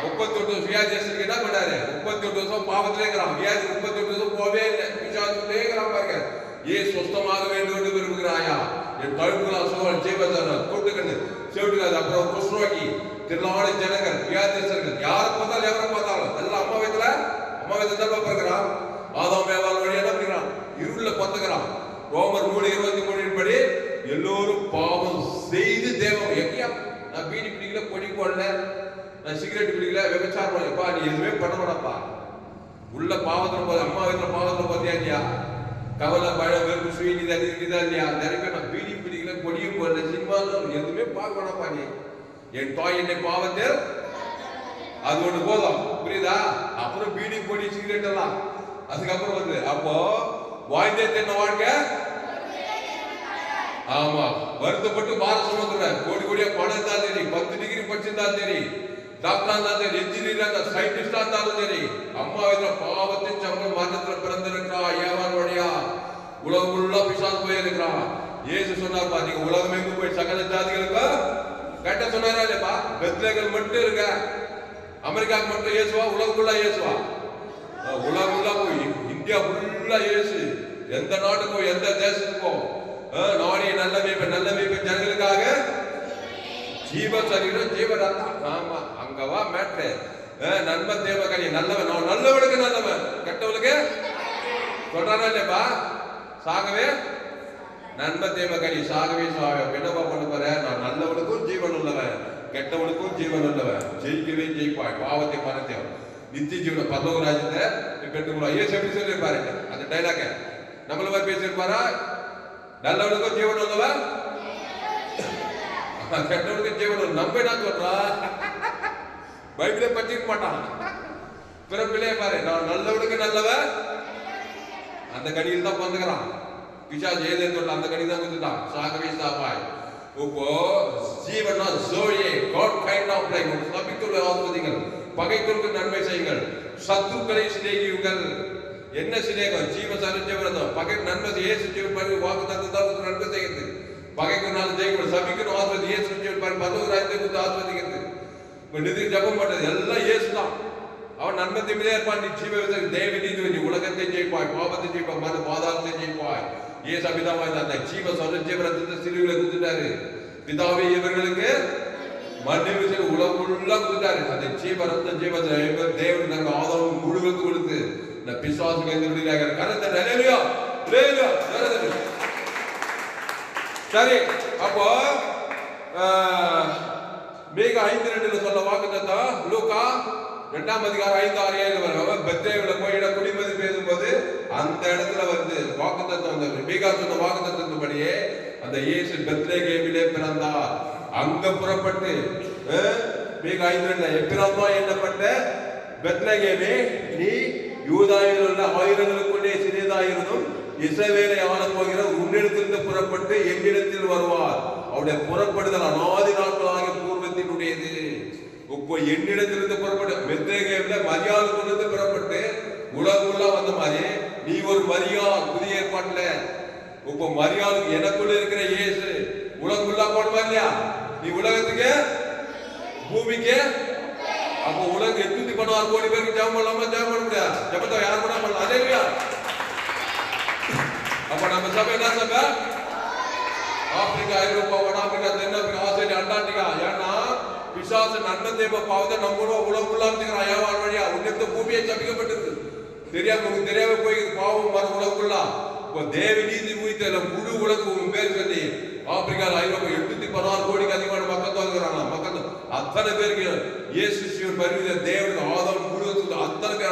38 வியாதியஸ்தருக்கு என்ன பண்ணாரு? 38 வருஷம் பாவத்திலே இருக்கிறான். வியாதி 38 வருஷம் போவே இல்லை. பிசாசுக்குள்ளே இருக்கிறான் பாருங்க. ஏன் சுத்தமாக வேண்டும் என்று விரும்புகிறாயா? என் தழுப்புகளால் சோழன் ஜீவசன கூட்டுக்கண்ணு செவிட்டுக்காது. அப்புறம் குஷ்ரோகி, திருநாடு ஜனங்கள், வியாதியஸ்தர்கள், யாரை பார்த்தாலும் எவரை பார்த்தாலும் எல்லாம் அம்மா வயத்துல தான் பார்க்கிறான். ஆதாம் ஏவாள் வழி என்ன பண்ணிக்கிறான்? இருள பத்துக்கிறான். ரோமர் 3:23 படி எல்லோரும் பாவம் செய்து தேவம். எங்கேயா நான் பீடி பிடிக்கல, பொடி போடல, நான் சிகரெட் பிடிக்கல, விபச்சாரம் பண்ணப்பா, நீ எதுவுமே பண்ண மாட்டப்பா. உள்ள பாவத்துல போது அம்மா வீட்டுல பாவத்துல பார்த்தியா இல்லையா? கவலை, பழம், வெறுப்பு, சுயநீதி அதிகா இல்லையா? நிறைய பேர் நான் பீடி பிடிக்கல, பொடியும் போடல, சினிமா எதுவுமே பார்க்க வேணாப்பா. நீ என் தாய் என்னை பாவத்தில் அது ஒண்ணு போதும், புரியுதா? அப்புறம் பீடி, பொடி, சிகரெட் எல்லாம் அதுக்கப்புறம் வந்து அப்போ வாழ்ந்தே தென்ன வாழ்க்கை. ஆமா, வருத்தப்பட்டு பாரம் சுமந்துற கோடி கோடியா பணம் இருந்தாலும் சரி, 10 டிகிரி படிச்சிருந்தாலும் சரி, டாக்டரா இருந்தாலும் சரி, என்ஜினியரா இருந்தாலும், சயின்டிஸ்டா இருந்தாலும் சரி, அம்மா வீட்டுல பாவத்தின் சம்பளம் மரணத்துல பிறந்திருக்கிறா. ஏவான் வழியா உலகம் உள்ள பிசாசு போயிருக்கிறான். இயேசு சொன்னார்ப்பா, நீங்க உலகம் எங்கு போய் சகல ஜாதிகளுக்கு கட்ட சொன்னாரா இல்லையப்பா? பெத்லேகல் மட்டும் இருக்க, அமெரிக்காவுக்கு மட்டும் இயேசுவா? உலகம் ஃபுல்லா இயேசுவா? உலகம் ஃபுல்லா போய் இந்தியா ஃபுல்லா இயேசு. எந்த நாட்டுக்கோ எந்த தேசத்துக்கோ நாடி நல்ல மேய்ப்பன் ஜனங்களுக்காக ஜீவ சரீரம் ஜீவரத்தம். ஆமா, அங்கவா மேட்ரு. நன்மை தேவகனி நல்லவன், நான் நல்லவனுக்கு நல்லவன், கெட்டவனுக்கு சொல்றானா இல்லையப்பா? சாகவே நன்மை தேவகனி சாகவே என்னப்பா பண்ண போற? நான் நல்லவனுக்கும் ஜீவன் உள்ளவன், கெட்டவனுக்கும் ஜீவன் உள்ளவன், ஜெயிக்கவே ஜெயிப்பாய், பாவத்தை மறந்தேன், நித்திய ஜீவன பரலோக ராஜ்யத்தை பெற்றுக்கொள்ளும். இயேசு எப்படி சொல்லியிருப்பாரு? அந்த டைலாக நம்மள மாதிரி பேசியிருப்பாரா? நல்லவனுக்கும் ஜீவன் உள்ளவன், கெட்டவனுக்கு ஜீவன். நம்ம என்ன சொல்றா? பைபிளே பற்றிக்க மாட்டான். பிறப்பிலே பாரு, நான் நல்லவனுக்கு நல்லவன், அந்த கடியில் தான் பிறந்துக்கிறான். பிசாசு ஏதேன்னு சொல்ல அந்த கடி தான் கொடுத்துட்டான். சாகவே சாப்பாய். இப்போ ஜீவனா zoe God kind of life. சபித்துள்ள ஆசீர்வாதங்கள், பகைத்துக்கு நன்மை செய்யுங்கள், சத்துருக்களை சிநேகியுங்கள். என்ன சிநேகம்? ஜீவ சரீரம் பகை நன்மை. இயேசு ஜீவன் பாரு வாக்குத்தத்தம் நன்மை செய்கிறது. பகைக்குனாலும் ஜெயிக்கணும், சபிக்கணும் ஆசீர்வாதம். இயேசு ஜீவன் பாரு பரலோக ராஜ்யத்தை ஆசீர்வதிக்கிறது. நிதி ஜபம் பண்றது எல்லாம் இயேசு தான். அவன் நன்மை திமிலே இருப்பான். நீ ஜீவ தேவ நீதி, நீ உலகத்தை ஜெயிப்பாய், பாவத்தை ஜெயிப்பாய், மத பாதாளத்தை ஜெயிப்பாய். இயேசு அபிதாவாய் அந்த ஜீவ சொல்ல ஜீவரத்தை சிலுவையில கொடுத்துட்டாரு. பிதாவே இவர்களுக்கு மன்னிப்பு செய்து உலகமுள்ள கொடுத்தாரு. அந்த ஜீவரத்த ஜீவ தேவன் நாங்க ஆதாரம் முழுவதும் கொடுத்து இந்த பிசாசுக்கு எந்த விடுதலையாக கரத்தை ஹல்லேலூயா ஹல்லேலூயா. சரி, அப்போ மீகா 5:2 சொல்ல வாக்குத்தத்தம் லூக்கா 2ஆம் அதிகாரம் 5:6-7 வரும். பெத்லேஹேம்ல போய் குடிமதி பேசும்போது அந்த இடத்துல வந்து வாக்குத்தத்தம் வந்தது. மீகா சொன்ன வாக்குத்தத்தத்தின்படியே அந்த இயேசு பெத்லேஹேமிலே பிறந்தார். அங்க புறப்பட்டு மீகா 5:2 எப்பிரமா என்னப்பட்ட பெத்லேஹேமே, நீ யூதாயில் உள்ள ஆயிரங்களுக்குள்ளே சிறியதாயிருந்தும் இஸ்ரவேலை ஆள போகிற உன்னிடத்திலிருந்து புறப்பட்டு என்னிடத்தில் வருவார். அவருடைய புறப்படுதல் அநாதி நாட்களாக பூர்வத்தினுடையது. இப்போ என்னிடத்திலிருந்து புறப்பட்டு பெத்லேஹேம்ல மரியாளுக்குள்ளிருந்து புறப்பட்டு உலகுள்ள வந்த மாதிரி நீ ஒரு மரியாள். புதிய ஏற்பாட்டுல இப்போ மரியாளுக்கு எனக்குள்ள இருக்கிற இயேசு உலகுள்ளா போடுமா இல்லையா? நீ உலகத்துக்கு பூமிக்கு. அப்போ உலகம் 816 கோடி பேருக்கு ஜெபம் பண்ணலாமா? ஜெபம் பண்ண முடியாது. ஜெபத்தை யார் கூட பண்ணலாம்? அதே. அப்ப நம்ம சபை என்ன சபை? ஆப்பிரிக்கா, ஐரோப்பா, வட ஆப்பிரிக்கா, தென் ஆப்பிரிக்கா, ஆஸ்திரேலியா, அண்டார்டிகா. ஏன்னா பிசாசு நன்மை தேவ பாவத்தை நம்மளோட உலகம் உள்ளாந்துக்கிறான். ஏவாள் வழியா உன்னிடத்து பூமியை சபிக்கப்பட்டிருக்கு. தெரியாம போய் பாவம் மர உலகக்குள்ளா இப்போ தேவ நீதி உயிர்த்த முழு உலகம் பேர் சொல்லி ஆப்பிரிக்காவில் ஐரோப்பா 816 கோடிக்கு அதிகமான மக்கள் தொகுறாங்களா. மக்கள் அத்தனை பேருக்கு இயேசு சிவன் பரிவித தேவனுக்கு ஆதாரம் முழு அத்தனை பேர்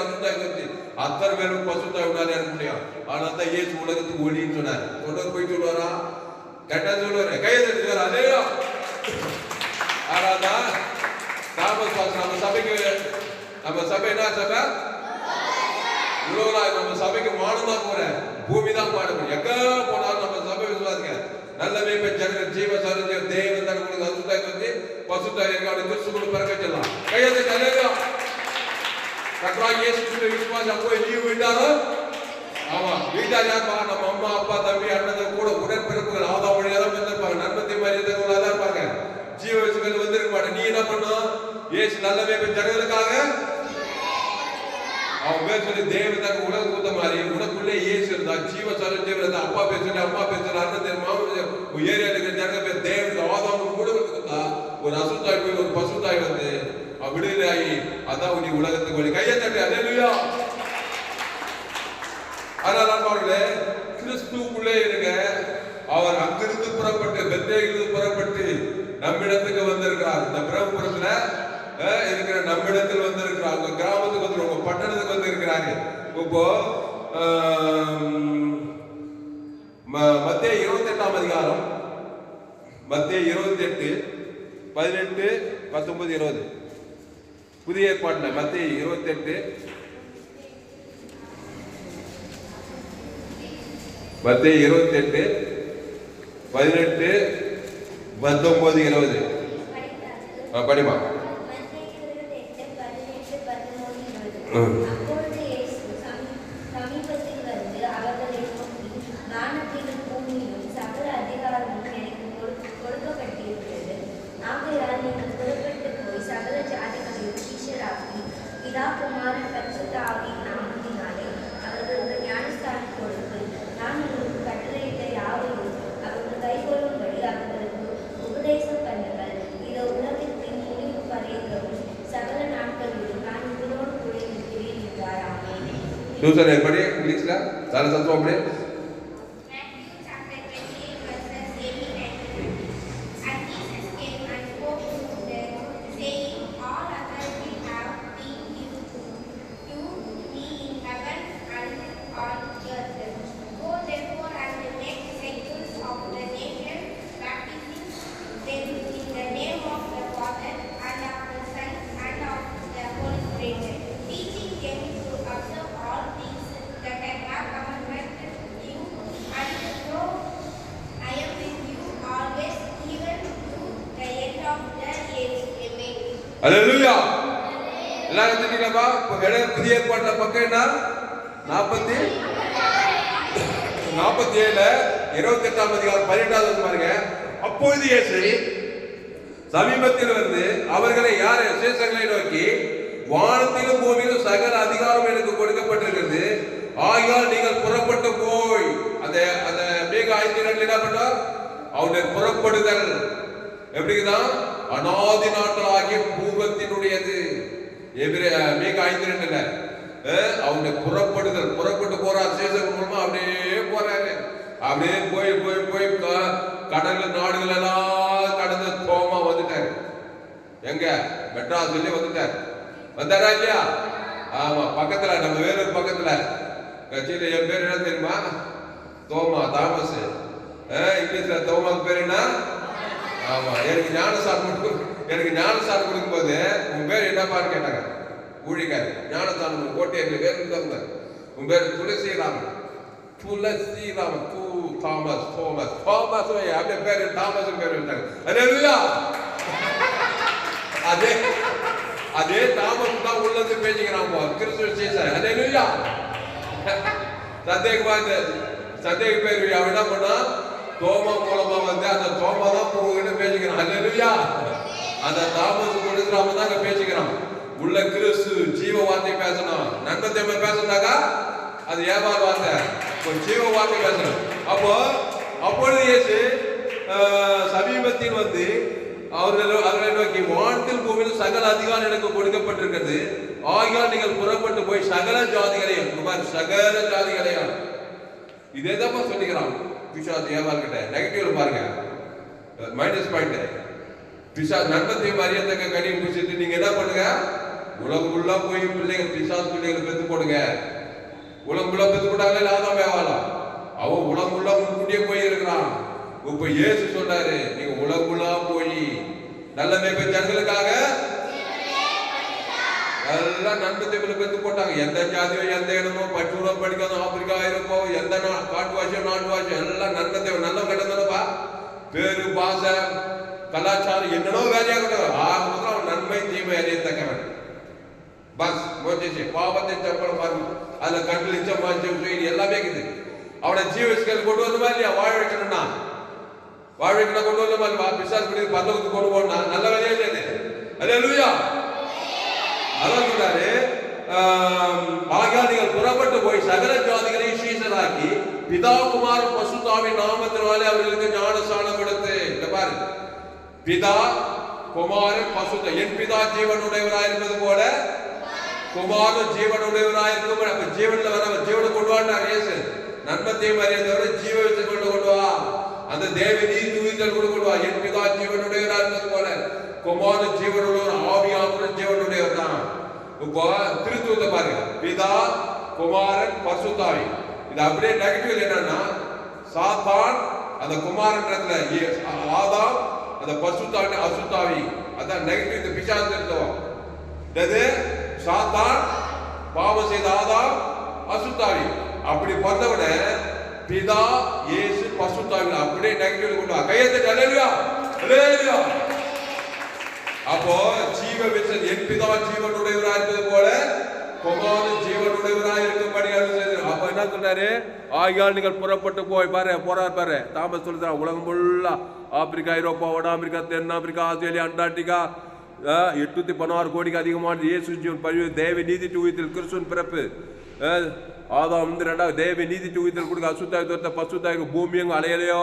அத்தனை பேருக்கு பசுத்தாய் விடாது இருக்க முடியும். ஆனா தான் இயேசு உலகத்துக்கு ஒளின்னு சொன்னார். தொடர் போய் சொல்லுவாரா? கரெக்டா சொல்லுவாரு. கையை தட்டி சொல்லுவார். அதேயா ஆனாதான் தாமஸ் பாஸ் நம்ம சபை என்ன சபை? நம்ம சபைக்கு மானம் தான் போற, பூமி தான் மானம். எங்க போனாலும் நம்ம சபை விசுவாசிங்க. நல்ல மேய்ப்பன் ஜனங்கள் ஜீவ சாரஞ்ச தேவன் தான் உங்களுக்கு அசுத்தாய் வந்து பசுத்தாய் இருக்காது கிறிஸ்துக்குள்ள பிறக்க செல்லாம். கையத்தை தலையா கர்த்தராகிய இயேசு கிறிஸ்து விசுவாசம் போய் நீ விட்டாலும் ஆமா வீட்டார் யாருப்பா? நம்ம அம்மா அப்பா தம்பி அண்ணன் கூட உடன்பிறப்புகள் ஆதாம் வழியா தான் வந்திருப்பாங்க. நன்மத்தை மரியாதைகளா தான் இருப்பாங்க. ஜீவ விசுவாசிகள் வந்திருக்க மாட்டேன். நீ என்ன பண்ணும்? இயேசு நல்ல மேய்ப்பன் ஜனங்களுக்காக அவன் பேர் சொல்லி தேவதாக உலக கூத்த மாதிரி உனக்குள்ளே இயேசு இருந்தா ஜீவ சாரஞ்சேவர் இருந்தா அப்பா பேர் சொல்லி அம்மா பேர் சொல்லி அண்ணன் மாமன் ஏரியா இருக்கிற ஜனங்க பேர் தேவனுக்கு ஆதாம் கூட கொடுத்தா ஒரு அசுத்தாய் போய் ஒரு பசுத்தாய் வந்து விடுதலை ஆகி அதான் நீ உலகத்துக்கு வழி. கையை தட்டி அல்லேலூயா. அதனால அவர்களே கிறிஸ்துக்குள்ளே இருங்க. அவர் அங்கிருந்து புறப்பட்டு பெத்தேலிருந்து புறப்பட்டு நம்மிடத்துக்கு வந்திருக்கிறார். இந்த பிரம்மபுரத்துல இருக்கிற நம்மிடத்தில் வந்திருக்கிறார். உங்க கிராமத்துக்கு வந்து உங்க பட்டணத்துக்கு வந்து இருக்கிறாங்க. இப்போ மத்தேயு 28ஆம் அதிகாரம், மத்தேயு 28 18 19 20 புதிய ஏற்பாட்டுல மத்தேயு 28 மத்தேயு 28 18 19 20 படிமா. அப்பொழுது இயேசு சமீபத்தில் வந்து அவர்களை நோக்கி, வானத்திலும் பூமியிலும் சகல அதிகாரமும் எனக்கு கொடுக்கப்பட்டிருக்கிறது. ஆகையால் நீங்கள் புறப்பட்டு போய் சகல ஜாதிகளையும் சீஷராக்கி பிதா குமாரன் பரிசுத்த ஆவியின் நாமத்தினாலே அவர்களுக்கு ஞானஸ்தானம் கொடுத்து நான் உங்களுக்கு கட்டளையிட்ட யாவையும் அவர்கள் கைகொள்ளும்படி அவர்களுக்கு உபதேசம் பண்ணுங்கள். இதோ உலகத்தின் முடிவு பரியந்தமும் சகல நாட்களிலும் நான் உங்களோடு கூட இருக்கிறேன் என்றார். ஆமென். சூசன் எப்படி இங்கிலீஷ்ல சால சத்தம் அப்படி அல்லேலூயா. எல்லாரும் தெரியுங்களா? புதிய ஏற்பாட்டுல பக்கம் என்ன 47 28ஆம் அதிகாரம் 18வது பாருங்க. அப்பொழுது இயேசு சமீபத்தில் வந்து அவர்களை யார் சேஷங்களை நோக்கி, வானத்திலும் பூமியிலும் சகல அதிகாரம் எனக்கு கொடுக்கப்பட்டிருக்கிறது. ஆகையால் நீங்கள் புறப்பட்டு போய் அந்த மேக 5:2 என்ன பண்ணார்? அவருடைய புறப்படுதல் எப்படிதான் அநாதி நாட்களாகிய பூர்வத்தினுடையது. மேக 5:2 அவனுடைய புறப்படுதல் புறப்பட்டு போறார். சேஷன் மூலமா அப்படியே போறாரு. அப்படியே போய் போய் போய் கடல் நாடுகள் எல்லாம் கடந்து தோமா வந்துட்டாரு. எங்க மெட்ராஸ் சொல்லி வந்துட்டார். வந்தாரா இல்லையா? ஆமா, பக்கத்துல நம்ம வேலூர் பக்கத்துல கட்சியில என் பேர் என்ன தெரியுமா? தோமா, தாமஸ். இங்கிலீஷ்ல தோமாக்கு பேர் என்ன? ஆமா, எனக்கு ஞானஸ்தானம் கொடுக்கும் போது உன் பேர் என்னப்பான்னு கேட்டாங்க. ஊழிக்காரு ஞானஸ்தானம் கோட்டையர்கள் பேர் இருந்தார். உன் பேர் Thulasiraman. Thulasiraman Thomas Thomas Thomas அப்படியே பேரு தாமஸ் பேர் வச்சாங்க. அதே அதே தாமஸ் தான் உள்ளது பேசிக்கிறான் கிறிஸ்துவ சீசன். அல்லேலூயா. சந்தேக பேர் அவன் என்ன பண்ணா தோமா மூலமா வந்து அந்த தோமா தான் உங்ககிட்ட பேசிக்கிறான். அல்லேலூயா. அந்த தாமஸ் கொடுக்குறாம தான் பேசிக்கிறான். உள்ள கிறிஸ்து ஜீவ வார்த்தை பேசணும். நன்மத்தை பேசினாக்கா அது வியாபார வார்த்தை, ஜீவ வார்த்தை பேசணும். அப்பொழுது இயேசு சமீபத்தில் வந்து அவர்களை நோக்கி, வானத்தில் பூமியில் சகல அதிகாரம் எனக்கு கொடுக்கப்பட்டிருக்கிறது. ஆகையால் நீங்கள் புறப்பட்டு போய் சகல ஜாதிகளையும், சகல ஜாதிகளையும், இதேதான் சொல்லிக்கிறான் பிசாசு ஏவாள்கிட்ட. நெகட்டிவ்ல பாருங்க, மைனஸ் பாயிண்ட். பிசாசு நன்மத்தையும் அறியத்தக்க கனியும் புசித்து நீங்க என்ன பண்ணுங்க, உலகம் ஃபுல்லா போய் பிள்ளைங்க, பிசாசு பிள்ளைகளை பெத்து போடுங்க. உலகம் ஃபுல்லா பெத்து போட்டாங்களே ஆதாம் ஏவாளா, அவன் உலகம் ஃபுல்லா முன்கூட்டியே போய் இருக்கிறான். இப்ப இயேசு சொல்றாரு, நீங்க உலகம் ஃபுல்லா போய் நல்ல மேய்ப்பன் ஜனங்களுக்காக எல்லாம் நன்மத்தை பெத்து போட்டாங்க. எந்த ஜாதியோ எந்த இடமோ பச்சூடோ படிக்காதோ ஆப்பிரிக்கா இருப்போ எந்த காட்டுவாசியோ நாட்டுவாசியோ எல்லாம் நன்மத்தை நல்ல கட்டந்தப்பா. பேரு பாசை கலாச்சாரம் என்னடோ வேலையாகட்டும், ஆக முதல்ல அவன் நன்மை தீமை அறியத்தக்கவன். பஸ் முடிஞ்சிச்சு. பாவத்தை சம்பளம் பாருங்க, அதுல கண்கள் இச்சம் மாஞ்சம் எல்லாமே இருக்குது. அவனை ஜீவஸ்கள் கொண்டு வந்தமா இல்லையா, வாழ வைக்கணும்னா வாழ வைக்கணும், கொண்டு வந்தமா இல்லையா, பிசாசு பண்ணி பல்லவத்துக்கு கொண்டு போனா நல்ல வேலையே இல்லை. அல்லேலூயா. அதான் சொல்றாரு, ஆகையால் நீங்கள் புறப்பட்டு போய் சகல ஜாதிகளையும் சீஷராக்கி பிதா குமாரன் பசுத்தாவின் நாமத்தினாலே அவர்களுக்கு ஞானஸ்நானம் கொடுத்து. இந்த பாரு, பிதா குமாரன் பசுத்த, என் பிதா ஜீவனுடையவராயிருப்பது போல குமாரன் ஜீவனுடையவராயிருக்கும். அப்ப ஜீவன்ல வர ஜீவனை கொண்டு வாண்டார் இயேசு. நன்மத்தையும் அறியதோட ஜீவ வச்சு கொண்டு வா, அந்த தேவ நீதி உயிர்த்தல் கொண்டு வா. என் பிதா ஜீவனுடையவராயிருப்பது போல குமாரன் ஜீவனுடைய ஆவியானவர் ஜீவனுடையவர் தான். இப்போ திருத்துவத்தை பாருங்க, பிதா குமாரன் பரிசுத்தாவி. இது அப்படியே நெகட்டிவ் என்னன்னா, சாத்தான் அந்த குமாரன்றதுல ஆதாம், அந்த பரிசுத்தாவி அசுத்தாவி, அதான் நெகட்டிவ். இந்த பிசாசு திருத்துவம் இது சாத்தான், பாவம் செய்த ஆதாம், அசுத்தாவி. அப்படி பிறந்தவன பிதா இயேசு பரிசுத்தாவி அப்படியே நெகட்டிவ் கொண்டு வா. கையெழுத்து அல்லேலூயா, அல்லேலூயா. அப்போ ஜீவ விசன் என் பிதா ஜீவனுடையவராக இருப்பது போல குமாரன் ஜீவனுடையவராக இருக்கும்படி. அப்ப என்ன சொல்றாரு, ஆகையால் நீங்கள் புறப்பட்டு போய் பாரு, போறார் பாரு, தாமஸ் சொல்றாரு, உலகம் ஃபுல்லா ஆப்பிரிக்கா, ஐரோப்பா, வட ஆப்பிரிக்கா, தென் ஆப்பிரிக்கா, ஆஸ்திரேலியா, அண்டார்டிகா, 816 கோடிக்கு அதிகமான இயேசு ஜீவன் பழிவு, தேவ நீதி உயிர்த்தல், கிறிஸ்துவின் பிறப்பு, ஆதாம் ரெண்டாவது தேவ நீதி உயிர்த்தல் கொடுக்க, அசுத்தாய் தோத்த பசுத்தாய்க்கு பூமி எங்க அலையலையோ,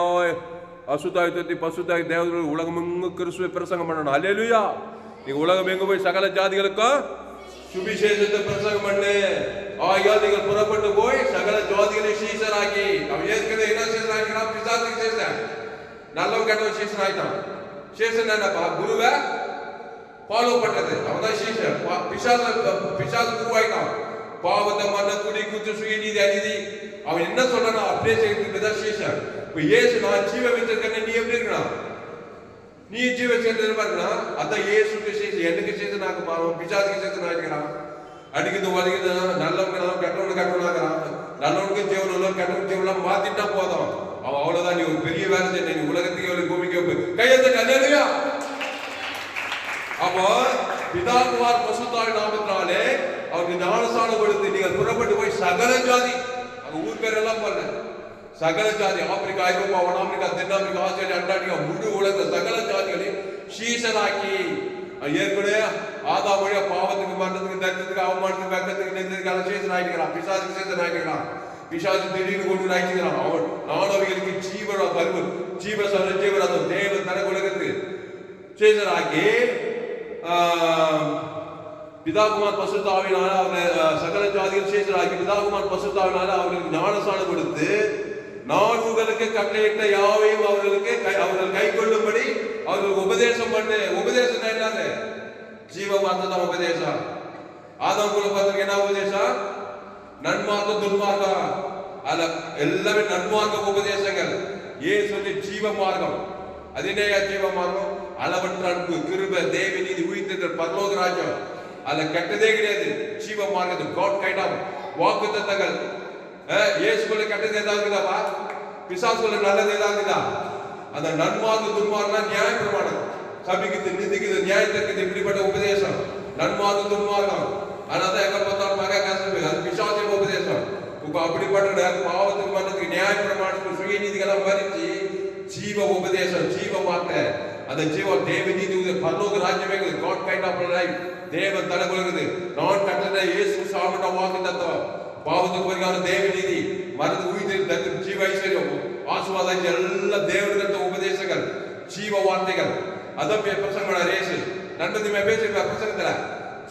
அசுத்தாய் தோத்தி பசுத்தாய் தேவர்கள் உலகம் எங்கு கிறிஸ்துவை பிரசங்கம் பண்ணணும். அல்லேலூயா. நீங்க உலகம் எங்க போய் சகல ஜாதிகளுக்கும் சுவிசேஷத்தை பிரசங்கம் பண்ணு. ஆகையால் நீங்கள் புறப்பட்டு போய் சகல ஜாதிகளை சீஷராக்கி. அவன் ஏற்கனவே என்ன சீஷன் ஆகிக்கிறான், பிசாசுக்கு சீஷன், நல்லவன் கெட்டவன் சீஷன் ஆயிட்டான். சீஷன் என்னப்பா, குருவை ஃபாலோ பண்றது, அவன் தான் சீஷன். பிசாசு குருவாயிட்டான். பாவத்தை மன்ன துடி குத்து சுயநீதி அநீதி அவன் என்ன சொல்றானோ அப்படியே செய்யறதுக்கு தான் சீஷன். இப்ப இயேசு நான் ஜீவ வச்சிருக்கேன், நீ எப்படி இருக்கணும், நீ ஜீவ சேர்ந்து அதான் இயேசுக்கு சீசன், எனக்கு சீசன் ஆக பாவம், பிசாசுக்கு சீசன் ஆகிக்கிறான். அடிக்கிறது வலிக்குது, நல்லவங்க கெட்டவனுக்கு கெட்டவனாகிறான். நல்லவனுக்கு ஜீவனம் கெட்டவனுக்கு ஜீவனம் மாத்திட்டா போதும், அவன் அவ்வளவுதான். நீ ஒரு பெரிய வேலை செய்ய, நீ உலகத்துக்கு எவ்வளவு பூமிக்கு கையெழுத்து அல்லேலூயா. அப்போ பிதா குமாரன் பரிசுத்தாவின் நாமத்தினாலே அவருக்கு ஞானஸ்நானம் கொடுத்து நீங்கள் புறப்பட்டு போய் சகல ஜாதி, அங்க ஊர் பேர் எல்லாம் பாருங்க, சகல ஜாதி, ஆப்பிரிக்கா, ஐரோப்பா, வட ஆப்பிரிக்கா, தென் ஆப்பிரிக்கா, ஆஸ்திரேலியா, அண்டார்டிகா, முழு உலக சகல ஜாதிகளையும் சீஷனாக்கி. ஏற்கனவே ஆதாம் வழியா பாவத்துக்கு, மரணத்துக்கு, தர்க்கத்துக்கு, அவமானத்துக்கு, வெக்கத்துக்கு, நெஞ்சத்துக்கு சீசன் ஆகிக்கிறான். பிசாசுக்கு சீசன் ஆகிக்கிறான். பிசாசு திடீர்னு கொண்டு ஆகிக்கிறான். அவன் நானவர்களுக்கு ஜீவன பருவ ஜீவரதம் தேவன் தன உலகத்துக்கு சீசன் ஆக்கி பிதாகுமார் பசுத்தாவினால அவர்கள் சகல ஜாதிகள் சீஷராக்கி பிதாகுமார் பசுத்தாவினால அவர்களுக்கு ஞானஸ்நானம் கொடுத்து நான் உங்களுக்கு கட்டளையிட்ட யாவையும் அவர்கள் கை கொள்ளும்படி அவர்களுக்கு உபதேசம் பண்ணு. உபதேசம் என்னது, ஜீவ வார்த்தை தான் உபதேசம். ஆதாம் குல பார்த்ததுக்கு என்ன உபதேசம், நன்மார்க்கம் துன்மார்க்கம், அதுல எல்லாமே நன்மார்க்க உபதேசங்கள். ஏன் சொல்லி ஜீவ மார்க்கம், அதினேயா ஜீவ மார்க்கம், அளவற்ற அன்பு, கிருபை, தேவ நீதி, உயிர்த்தெழுதல், பரலோக ராஜ்யம், அதுல கெட்டதே கிடையாது. ஜீவ மார்க்கம், காட் கைண்ட் ஆஃப் வாக்கு தத்தங்கள். இயேசுக்குள்ள கெட்டது ஏதாவது இருக்குதாப்பா, பிசாசுக்குள்ள நல்லது ஏதாவது இருக்குதா? அந்த நன்மார்க்க துன்மார்க்கம் நியாய பிரமாணம், சபிக்குது, நிந்திக்குது, நியாயத்திற்கு இப்படிப்பட்ட உபதேசம் நன்மார்க்க துன்மார்க்கம். அதனால எங்க பார்த்தாலும் மக கசப்பு, அது பிசாசின் உபதேசம். இப்ப அப்படிப்பட்ட பாவத்துக்கு மரணத்துக்கு நியாய பிரமாணத்துக்கு சுய நீதிகளாம் மறிச்சு ஜீவ உபதேசம், ஜீவ வார்த்தை, அந்த ஜீவ தேவ நீதி, பரலோக ராஜ்யமே காட் கைண்ட் ஆஃப் லைஃப், தேவன் தனக்கு உலகுது. நான் கட்டளை இயேசு சாமிட்ட வாக்கு தத்துவம், பாவத்துக்கு பரிகாரம், தேவ நீதி, மருந்து உயிர், ஜீவ ஐஸ்வர்யம், ஆசீர்வாதம், எல்லாம் தேவனுக்கு உபதேசங்கள், ஜீவ வார்த்தைகள். அதான் பிரசங்கம் பண்ண ரேசு நன்மதி பேசி பிரசங்கத்துல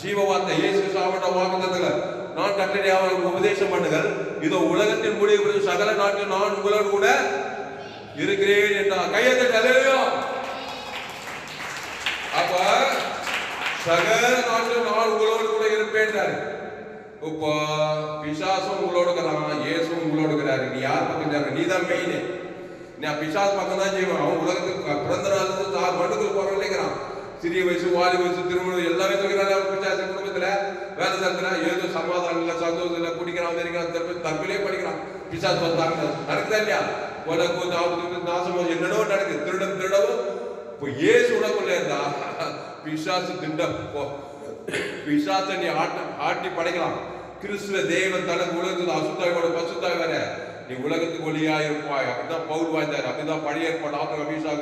ஜீவ வார்த்தை இயேசு சாப்பிட்ட வாக்குத்தத்தங்களை நான் கட்டளை அவர்களுக்கு உபதேசம் பண்ணுங்கள். இதோ உலகத்தின் முடிவு சகல நாட்டில் நான் உங்களோடு கூட இருக்கிறேன் என்றார். கையை தட்டி. அப்ப சகல நாட்டில் நான் உங்களோடு கூட இருப்பேன். இப்போ பிசாசும் உங்களோடு இருக்கிறான், இயேசும் உங்களோடு இருக்கிறாரு. நீ யார் பக்கம்? நீ தான் மெயின். நீ பிசாசு பக்கம் தான் செய்வான். அவன் உலகத்துக்கு பிறந்த நாள் மண்டுக்குள்ள போறவங்களேங்கிறான். சிறிய வயசு, வாலி வயசு, திருமணம் எல்லாமே சொல்லிக்கிறாங்க. பிசாசு குடும்பத்துல வேலை செலுத்தினா ஏதோ சமாதானம் இல்லை, சந்தோஷம் இல்லை, குடிக்கிறான், தெரிவிக்கிறான், தற்கொலையே படிக்கிறான். பிசாசு வந்தாங்க நடக்குதா இல்லையா? உனக்கு நாசம் என்னடோ நடக்குது. திருடவும் இப்போ இயேசு உனக்குள்ள இருந்தா பிசாசு திண்ட பிசாசை நீ ஆட்டி படைக்கலாம். கிறிஸ்துவ தேவன் தனக்கு உலகத்தில் அசுத்தாயோட பசுத்தாய் வர நீ உலகத்துக்கு ஒளியா இருப்பாய். அப்படிதான் பவுல் வாய்ந்தாரு. அப்படிதான் பழைய ஏற்பாடு அபிஷாக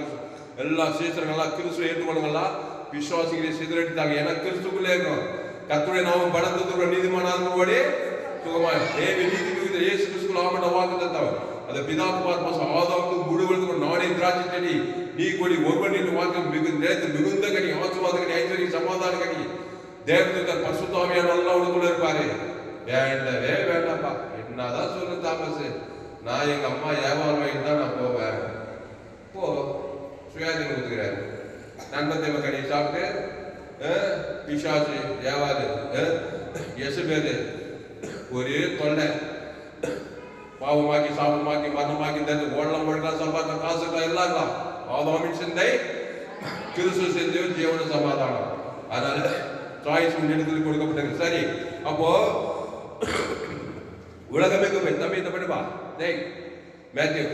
எல்லா சீசர்களெல்லாம் கிறிஸ்துவ ஏற்றுக்கொள்ளவங்களாம் விசுவாசிகளை சிதறடித்தாங்க. ஏன்னா கிறிஸ்துக்குள்ளே இருக்கணும். கர்த்தருடைய நாமம் பலத்துடன் நீதிமானாகும்படி சுகமாய் தேவி நீதி மிகுந்த இயேசு கிறிஸ்துவுக்குள் ஆமண்ட வாக்குத்தத்தம் அந்த பிதா குமார் பாசம் ஆதாமுக்கு முழுவதும் நானே திராட்சை செடி நீ கொடி ஒருவன் வாக்கு மிகுந்த கனி, ஆசீர்வாத கனி, ஐஸ்வர்ய சமாதான கனி, தேவதூதர் பரிசுத்தாவியான நல்லா உனக்குள்ள இருப்பாரு. வேண்டவே வேண்டாம்ப்பா. என்னதான் சொல்லு தாமஸ், நான் எங்க அம்மா வியாபாரம் வாங்கிட்டு தான் நான் போவேன். போ, சுயாதீனம் கொடுத்துக்கிறாரு. நண்பத்தேவ கனி சாப்பிட்டு பிசாசு வியாபாரி எசுபேது ஒரே தொல்லை. பாவமாக்கி சாபமாக்கி மரணமாக்கி தந்து ஓடலாம் ஓடலாம் சம்பாதிக்க காசு எல்லாம் ஆதாமின் சிந்தை கிறிஸ்து சிந்தை ஜீவன சமாதானம். அதனால சாய்ஸ் இடத்துல கொடுக்கப்பட்டது. சரி, அப்போ உலகமே தம்பி இந்த படிப்பா மேத்யூ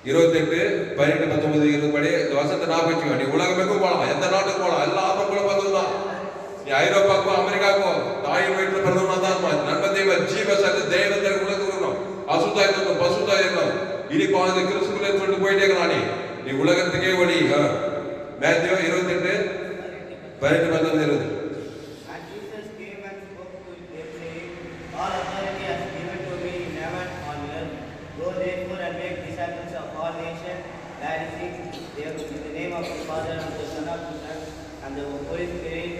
28:18-19 படி இந்த வருஷத்தை நான் வச்சுக்கோ. நீ உலகமே போகலாம், எந்த நாட்டுக்கு போகலாம், எல்லா ஆத்மக்குள்ள பார்த்துதான். நீ ஐரோப்பாவுக்கோ அமெரிக்காவுக்கோ தாயின் வயிற்றுல பிறந்தவனா தான் நண்பதேவ ஜீவ சத்து தெய்வத்தை உலகத்துக்கு இருக்கணும். அசுத்தாய் இருக்கணும், பசுத்தாய் இருக்கணும். இனி பாதி கிறிஸ்துக்குள்ளே சொல்லிட்டு போயிட்டே இருக்கலாம். நீ உலகத்துக்கே ஒளி. Matthew 28:18-19. And Jesus came and spoke to them, saying, All authority has given to me in heaven and on earth. Go therefore and make disciples of all nations, baptizing them in the name of the Father and the Son and the Son and the Holy Spirit,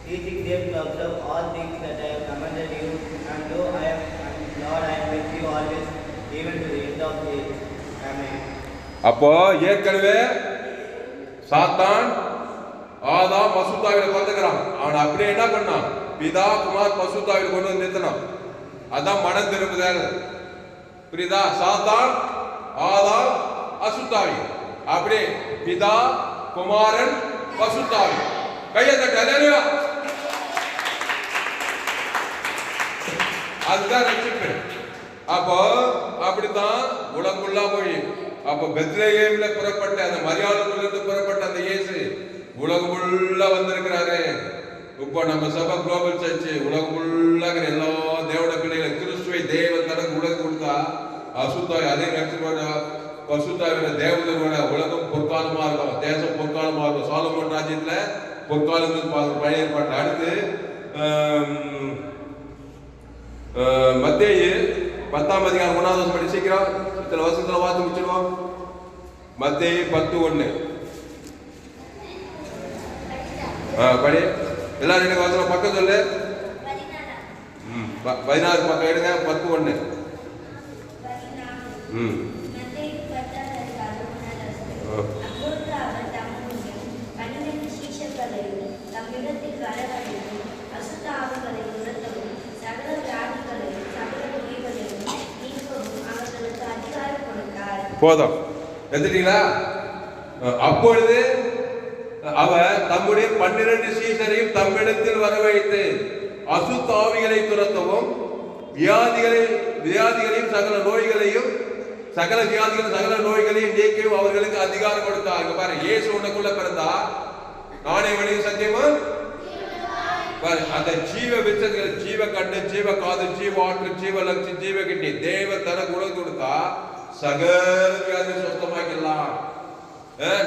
teaching them to observe all things that I have commanded you. And lo, I am Lord, I am with you always, even to the end of the age. Amen. அப்போ ஏற்கனவே சாத்தான் ஆதாம் பசுத்தாவில கொண்டுக்கிறான். அவன் அப்படியே என்ன பண்ணான்? பிதா குமார் பசுத்தாவில கொண்டு வந்து நிறுத்தினான். அதான் மனம் திரும்புதல். புரியுதா? சாத்தான் ஆதாம் அசுத்தாவி, அப்படியே பிதா குமாரன் பசுத்தாவி. கையை தட்டு. அல்லேலூயா. அதுதான் ரட்சிப்பு. அப்போ அப்படித்தான் உலகுள்ளா போய் அப்போ பெத்லகேம்ல புறப்பட்ட அந்த மரியாதையிலிருந்து புறப்பட்ட அந்த இயேசு உலகமுள்ள வந்திருக்கிறாரு. இப்போ நம்ம சபை குளோபல் சர்ச் உலகமுள்ள எல்லா தேவட பிள்ளைகள் கிறிஸ்துவை தேவன் தனக்கு உலகம் கொடுத்தா அசுத்தாய் அதே நட்சத்திர பசுத்தாவின தேவதோட உலகம் பொற்காலமா இருக்கும், தேசம் பொற்காலமா இருக்கும். சாலமோன் ராஜ்யத்துல பொற்காலங்கள் பழைய ஏற்பாடு. அடுத்து மத்தேயு 10:1 படி சீக்கிரம் இத்தனை வருஷத்துல வாத்து முடிச்சிடுவோம். மத்தேயு 10:1 படி. எல்லாரும் எனக்கு வசனம் பக்கம் சொல்லு. 16 பக்கம் எடுங்க. 10:1. போதும், எடுத்துட்டீங்களா? அப்பொழுது அவர் தம்முடைய 12 சீஷரையும் தம்மிடத்தில் வரவழைத்து அசுத்தாவிகளை துரத்தவும் வியாதிகளையும் சகல நோய்களையும் நீக்கவும் அவர்களுக்கு அதிகாரம் கொடுத்தார். பாரு, இயேசு உனக்குள்ள பிறந்தா நானே வழியும் சத்தியமும் அந்த ஜீவ விசங்கள், ஜீவ கண்ணு, ஜீவ காது, ஜீவ ஆற்று, ஜீவ லட்சி, ஜீவ கிட்னி தேவ தனக்கு உணவு கொடுத்தா சகல வியாதி சுத்தமாக்கலாம்.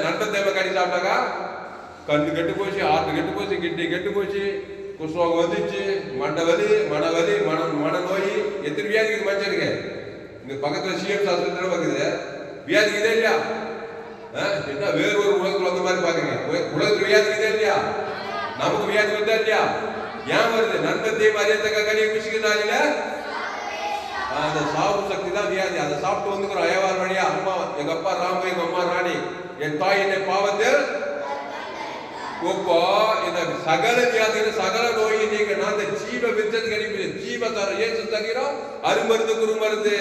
நண்பன் தேவை கடி சாப்பிட்டாக்கா கண்ணு கெட்டு போச்சு, ஆற்று கெட்டு போச்சு, கிட்னி கெட்டு போச்சு, குஷ்ரோகம் வந்துச்சு, மண்டவலி, மனவலி, மனநோய், எத்தனை வியாதிக்கு மனுஷனுக்கு இங்க பக்கத்துல சிஎம் ஆஸ்பத்திரி இருக்குது. வியாதிக்கு இதே இல்லையா? என்ன வேறு ஒரு உலகத்துல வந்த மாதிரி பாக்குறீங்க? உலகத்துல வியாதிக்கு இதே இல்லையா? நமக்கு வியாதி வந்தா இல்லையா? ஏன் வருது? நன்மத்தையும் அறியத்தக்க கனியை புசிக்கிறதால அந்த சாவு சக்தி தான் வியாதி. அதை சாப்பிட்டு வந்துக்கிறோம் ஏவாள் வழியா. அம்மா எங்க அப்பா ராம, எங்க அம்மா ராணி, என் தாய் என்னை பாவத்தில் இப்போ இந்த சகல வியாதிகள் சகல நோயை நீங்க நான் இந்த ஜீவ வித்தது கணிப்பு ஜீவ தர ஏசு தகிறோம் அருமருந்து குருமருந்து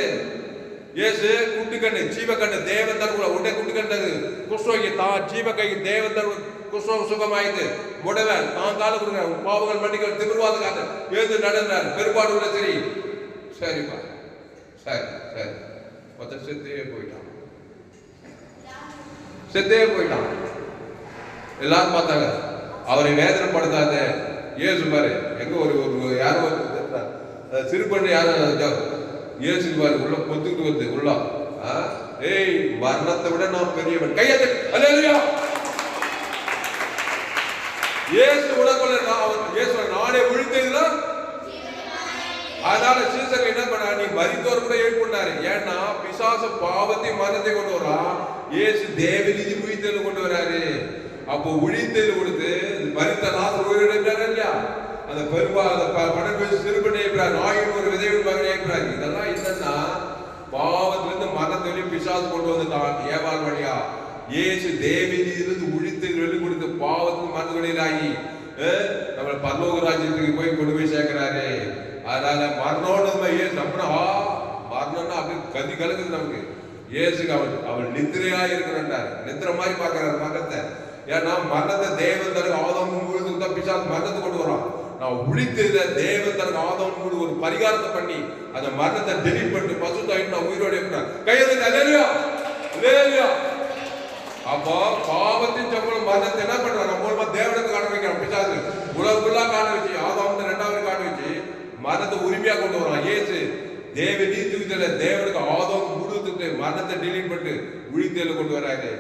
ஏசு குட்டுக்கண்ணு ஜீவக்கண்ணு தேவந்தர் கூட உடனே குட்டுக்கண்ணது குஷ்ரோகி தான் ஜீவக்கை தேவந்தர் குஷ்ரோக சுகமாயிது உடவன் தான் கால கொடுக்குற பாவங்கள் மன்னிக்க திமிர்வாதக்காக எழுந்து நடந்தார் பெரும்பாடு உள்ள சரி சரிப்பா சரி சரி மொத்த செத்தே போயிட்டான் செத்தே போயிட்டான். எல்லாரும் பார்த்தாங்க. அவரை வேதனைப்படுத்தாத ஏசு பாரு எங்க ஒரு யாரோ சிறு பண்ணி யாரும் ஏசு பாரு உள்ள பொத்துக்கிட்டு வருது உள்ள. ஏய் மரணத்தை விட நான் பெரியவன் கையத்தை அல்லேலூயா. இயேசு உலகத்துல இயேசு நானே விழித்ததுனா அதனால சீசர் என்ன பண்ணா நீ மரித்தோர் கூட எழுப்பினாரு. ஏன்னா பிசாச பாவத்தை மரணத்தை கொண்டு வரான். இயேசு தேவநீதி உயிர்த்தெழு கொண்டு வராரு. அப்போ உழித்தெழு கொடுத்து மரித்த நாள் உயிரிழந்தாரு இல்லையா? அந்த பணம் பேசி சிறுபண்ணி ஏற்றார் நாயின் ஒரு விதைவின் மகனை ஏற்றாரு. இதெல்லாம் என்னன்னா பாவத்திலிருந்து மரணத்திலையும் பிசாசு கொண்டு வந்துட்டான் ஏவாள் வழியா. இயேசு தேவநீதியிலிருந்து உழித்தெழு வெளி கொடுத்து பாவத்துக்கு மரணங்களிலாகி நம்ம பரலோக ராஜ்யத்துக்கு போய் கொண்டு போய் சேர்க்கிறாரு. அதனால மரணோன்னு ஏசு நம்பினா மரணம்னா அப்படி கதி கலக்குது நமக்கு. ஏசுக்கு அவள் நித்திரையா இருக்கிறார். நித்திர மாதிரி பார்க்கிறார் மரணத்தை. ஏன்னா மரணத்தை தேவன் தனக்கு ஆதம் முழுது தான் பிசாசு மரணத்தை கொண்டு வரான். நான் உழித்ததுல தேவன் தனக்கு ஆதம் முழு ஒரு பரிகாரத்தை பண்ணி அந்த மரணத்தை டெலிட் பண்ணிட்டு பசுத்தாயிட்டு நான் உயிரோட இருக்கிறேன் கையெழுத்து அல்லேலூயா அல்லேலூயா. அப்போ பாவத்தின் சம்பளம் மரணத்தை என்ன பண்றான்? நம்ம மூலமா தேவனுக்கு காண வைக்கிறான் பிசாசு. உலகுள்ளா காண வச்சு ஆதாம் ரெண்டாவது காண வச்சு மரணத்தை உரிமையா கொண்டு வரான். ஏசு தேவ நீதில தேவனுக்கு ஆதம் முழுத்துட்டு மரணத்தை டெலிட் பண்ணிட்டு உழித்தேல கொண்டு வராரு.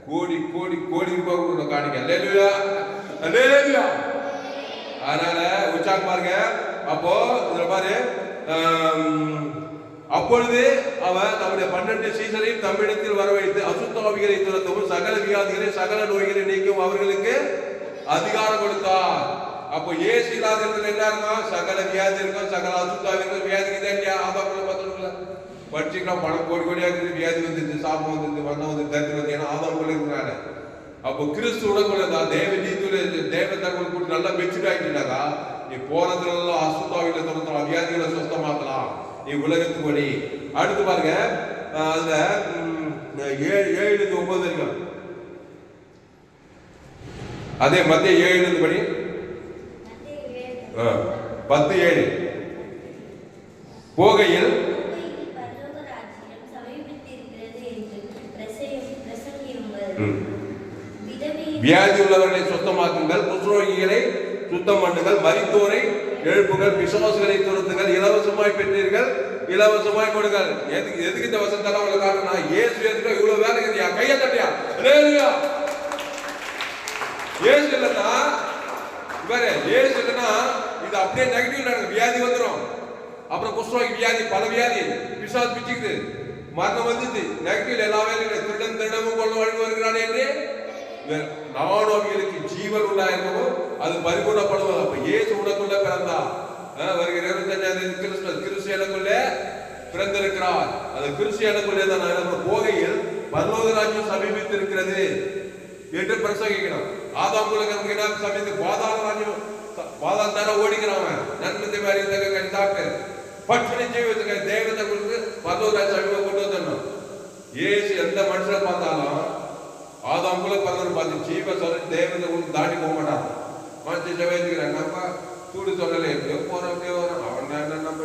கோடி கோடி கோடி ரூபாய் கூட காணிக்க அல்லேலூயா அல்லேலூயா. அதனால உற்சாகம் பாருங்க. அப்போ இதுல பாரு அப்பொழுது அவன் நம்முடைய 12 சீசரையும் தம்மிடத்தில் வரவைத்து அசுத்த ஆவிகளை துரத்தவும் சகல வியாதிகளை சகல நோய்களை நீக்கும் அவர்களுக்கு அதிகாரம் கொடுத்தார். அப்போ ஏசு இல்லாத என்ன இருக்கும்? சகல வியாதி இருக்கும், சகல அசுத்தாவிகள் வியாதிக்கு தான் இல்லையா? ஆதாம் பத்திரங்கள படிச்சுக்கலாம். பணம் கோடி கோடியா இருக்குது, வியாதி வந்துருச்சு, சாபம் வந்துருச்சு, வண்ணம் வந்து தரித்திரம் வந்து. ஏன்னா ஆதாம் இருக்கிறாங்க. அப்போ கிறிஸ்து உடம்புலதா தேவ நீதியில தேவ தகவல் கூட்டி நல்லா மெச்சூர் ஆகிட்டாக்கா நீ போறதுலாம் அசுத்தாவிகளை துரத்தலாம், வியாதிகளை சுத்தமாக்கலாம். நீ உலகத்துக்கு வழி. அடுத்து பாருங்க அதுல 7-9 வரைக்கும் அதே மத்திய 7 படி 10-7 போகையில் வியாதி உள்ளவர்களை சுத்தமாக்குங்கள், குஷ்ரோகிகளை சுத்தம் பண்ணுங்கள், மரித்தோரை எழுப்புங்கள், பிசாசுகளை துரத்துங்கள், இலவசமாய் பெற்றீர்கள் இலவசமாய் கொடுங்கள். எதுக்கு இந்த வசனத்தெல்லாம் உங்களுக்கு காரணம்? இயேசு எதுக்கு இவ்வளவு வேலை இருக்குதியா? கையை தட்டியா அல்லேலூயா. இயேசு இல்லைன்னா இவரே இயேசு இல்லைன்னா இது அப்படியே நெகட்டிவ் நடக்கும். வியாதி வந்துடும். அப்புறம் குஷ்ரோகி வியாதி, பல வியாதி, பிசாசு பிச்சுக்குது, மரணம் வந்துச்சு, நெகட்டிவ் எல்லா வேலையும் திருடன் திருடமும் கொள்ள வழி வருகிறானே என்று நானோவிகளுக்கு ஜீவன் உண்டாயிருக்கவும் அது பரிபூர்ணப்படுவது. அப்ப இயேசு உனக்குள்ள பிறந்தா வருகிற 25 கிறிஸ்துமஸ் கிறிஸ்து எனக்குள்ளே பிறந்திருக்கிறார். அது கிறிஸ்து எனக்குள்ளே தான் நம்ம போகையில் பரலோக ராஜ்யம் சமீபித்திருக்கிறது என்று பிரசங்கிக்கணும். ஆதாம் குலகர்கிட்ட சமீப பாதாள ராஜ்யம் பாதாள தான ஓடிக்கிறான். நன்மத்தை மாதிரி சாப்பிட்டு பட்சணி ஜீவத்துக்கு தேவத்தை கொடுத்து பரலோக ராஜ்யம் சமீபம் கொண்டு வந்துடணும். ஏசு எந்த மனுஷனை பார்த்தாலும் ஆதாம் குல பரலோகம் பார்த்து ஜீவ சொல்ல தேவத்தை கொடுத்து தாண்டி போக மாட்டான். மனுஷன் வேதிக்கிறான். நம்ம சூடு சொல்லலை போறோம் அப்படியே வரோம். அவன் என்ன நம்ப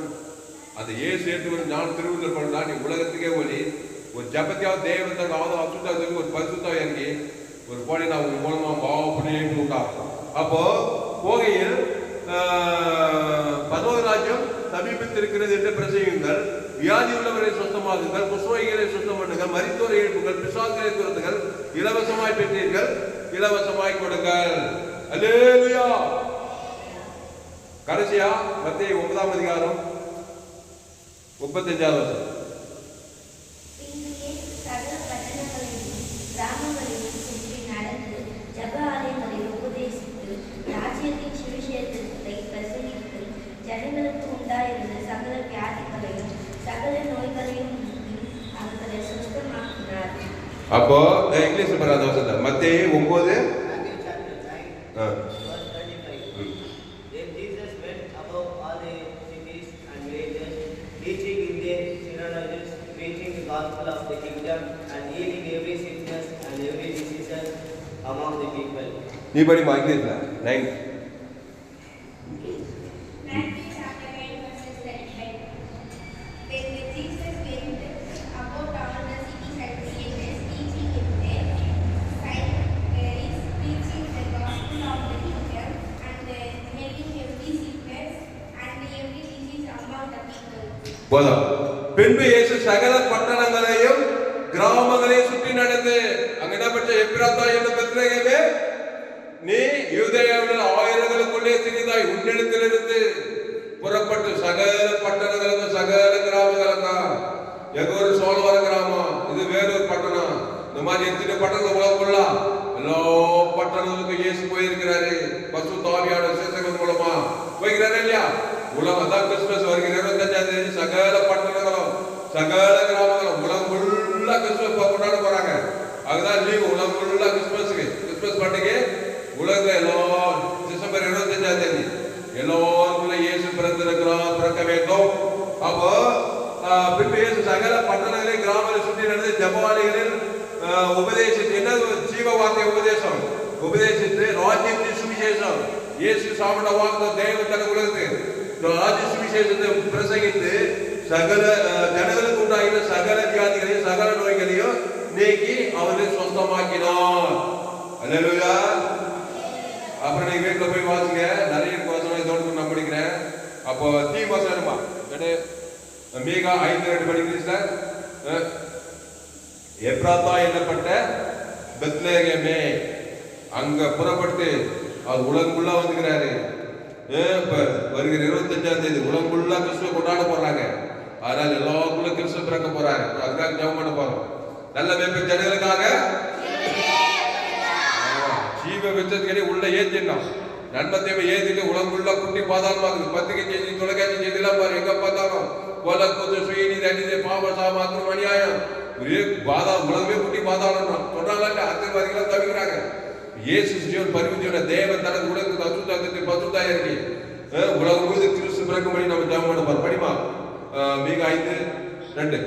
அந்த ஏசு ஏற்று நான் திருவிழா பண்ணலாம். நீ உலகத்துக்கே ஒளி. ஒரு ஜபத்தியாவது தேவத்தை ஆதம் அசுத்தா சொல்லி ஒரு பரிசுத்தா இறங்கி ஒரு கோடி நான் உங்க மூலமா பாவப்படியே உண்டாகும். அப்போ போகையில் பரலோக ராஜ்யம் சமீபித்திருக்கிறது என்று பிரசங்கியுங்கள், வியாதி உள்ளவரை சுத்தமாகுங்கள், குஷ்ரோகிகளை சுத்தம் பண்ணுங்கள், மரித்தோரை எழுப்புங்கள், பிசாசுகளை துரத்துங்கள், இலவசமாய் பெற்றீர்கள் இலவசமாய் கொடுங்கள். அல்லேலூயா. கடைசியா மத்தேயு 9ஆம் அதிகாரம் 35ஆவது வசனம். கிராமங்களில் சுற்றி நடந்து ஜெப ஆலயங்களில் உபதேசித்து பாரு அந்த வசனத்தை. மத்தேயு 9 Matthew chapter 9, verse 35. Then Jesus went above all the cities and villages, teaching in their synagogues, preaching the gospel of the kingdom, and healing every sickness and every disease among the people. நீ படிமா இங்கிலீஷ்ல 9. Matthew chapter 9 verses 35. Then Jesus went about all the cities and villages, teaching in their synagogues, preaching the gospel of the kingdom, and healing every sickness and every disease among the people. போதும். பின்பு இயேசு சகல பட்டணங்களையும் கிராமங்களையும் சுற்றி நடந்து அங்க என்ன பண்ற? எப்ராத்தா என்னும் பெத்லகேமே, நீ யூதேயாவில் ஆயிரங்களுக்குள்ளே சிறிதாய் உன்னிடத்திலிருந்து புறப்பட்டு சகல பட்டணங்களுக்கும் சகல கிராமங்களுக்கும். எங்க ஒரு சோழவர கிராமம், இது வேறொரு பட்டணம். இந்த மாதிரி எத்தனை பட்டணங்கள் உலகக்குள்ள எல்லா பட்டணங்களுக்கும் இயேசு போயிருக்கிறாரு. பரிசுத்த ஆவியானவர் விசேஷங்கள் மூலமா போயிருக்கிறாரு இல்லையா? உலகம் தான் கிறிஸ்துமஸ் வருகிற 25ஆம் தேதி சகல பட்டணங்களும் சகல கிராமங்களும் உலகம் ஃபுல்லா கிறிஸ்துமஸ் கொண்டாட போறாங்க. அதுதான் லீவு உலகம் ஃபுல்லா கிறிஸ்துமஸ்க்கு. கிறிஸ்துமஸ் பண்டிகை உலகம் எல்லாம் டிசம்பர் 25ஆம் தேதி எல்லோருக்குள்ள இயேசு பிறந்திருக்கிறார், பிறக்க வேண்டும். அப்போ பின்பு இயேசு சகல பட்டணங்களையும் கிராமங்களை சுற்றி நடந்து ஜெபவாளிகளில் உபதேசித்து, என்ன ஜீவ வார்த்தை உபதேசம் உபதேசித்து, ராஜ்யத்தின் சுவிசேஷம் இயேசு சாப்பிட்ட வார்த்தை தேவன் தனக்கு உலகத்துக்கு ராஜ்ய சுவிசேஷத்தை பிரசங்கித்து சகல ஜனங்களுக்கு உண்டாகின சகல வியாதிகளையும் சகல நோய்களையும் நீக்கி அவரை சொந்தமாக்கினார். அல்லேலூயா. அப்புறம் நீங்க வீட்டுல போய் வாசிங்க, நிறைய வசனம் இதோடு நான் படிக்கிறேன். அப்போ தீ வசனமா மீகா 5:2 படிக்கிறீங்களா? எப்ராத்தா என்னப்பட்ட பெத்லகேமே, அங்க புறப்பட்டு அவர் உலகமுள்ள வந்துக்கிறாரு. இப்ப வருகிற 25ஆம் தேதி உலகமுள்ள கிறிஸ்துவ கொண்டாட போறாங்க. அதனால எல்லாருக்குள்ள கிறிஸ்துவ பிறக்க போறாரு. அதுக்காக ஜெபம் பண்ண போறோம். நல்ல மேய்ப்ப ஜனங்களுக்காக ஜீவ வெச்சதுக்கே உள்ள ஏத்திடணும். நன்மத்தையும் ஏத்திட்டு உலகமுள்ள குட்டி பாதாளமாகுது. பத்திரிகை செய்தி, தொலைக்காட்சி செய்திலாம் பாரு, எங்க பார்த்தாலும் கொலை, கூத்து, சுயநீதி, அநீதி, பாவ, சாமாத்திரம், அநியாயம், ஒரே பாதாளம், உலகமே குட்டி பாதாளம் சொல்றாங்க. அரசியல்வாதிகள் தவிக்கிறாங்க. இயேசு ஜீவன் பரிவுஜீவன தேவன் தனது உலகத்துக்கு அசுத்தாக்கத்தை பசுத்தாய் இருக்கு. உலகம் முழுது கிறிஸ்து பிறக்கும்படி நம்ம ஜெபம் பண்ண போறோம். படிமா மீகா 5:2.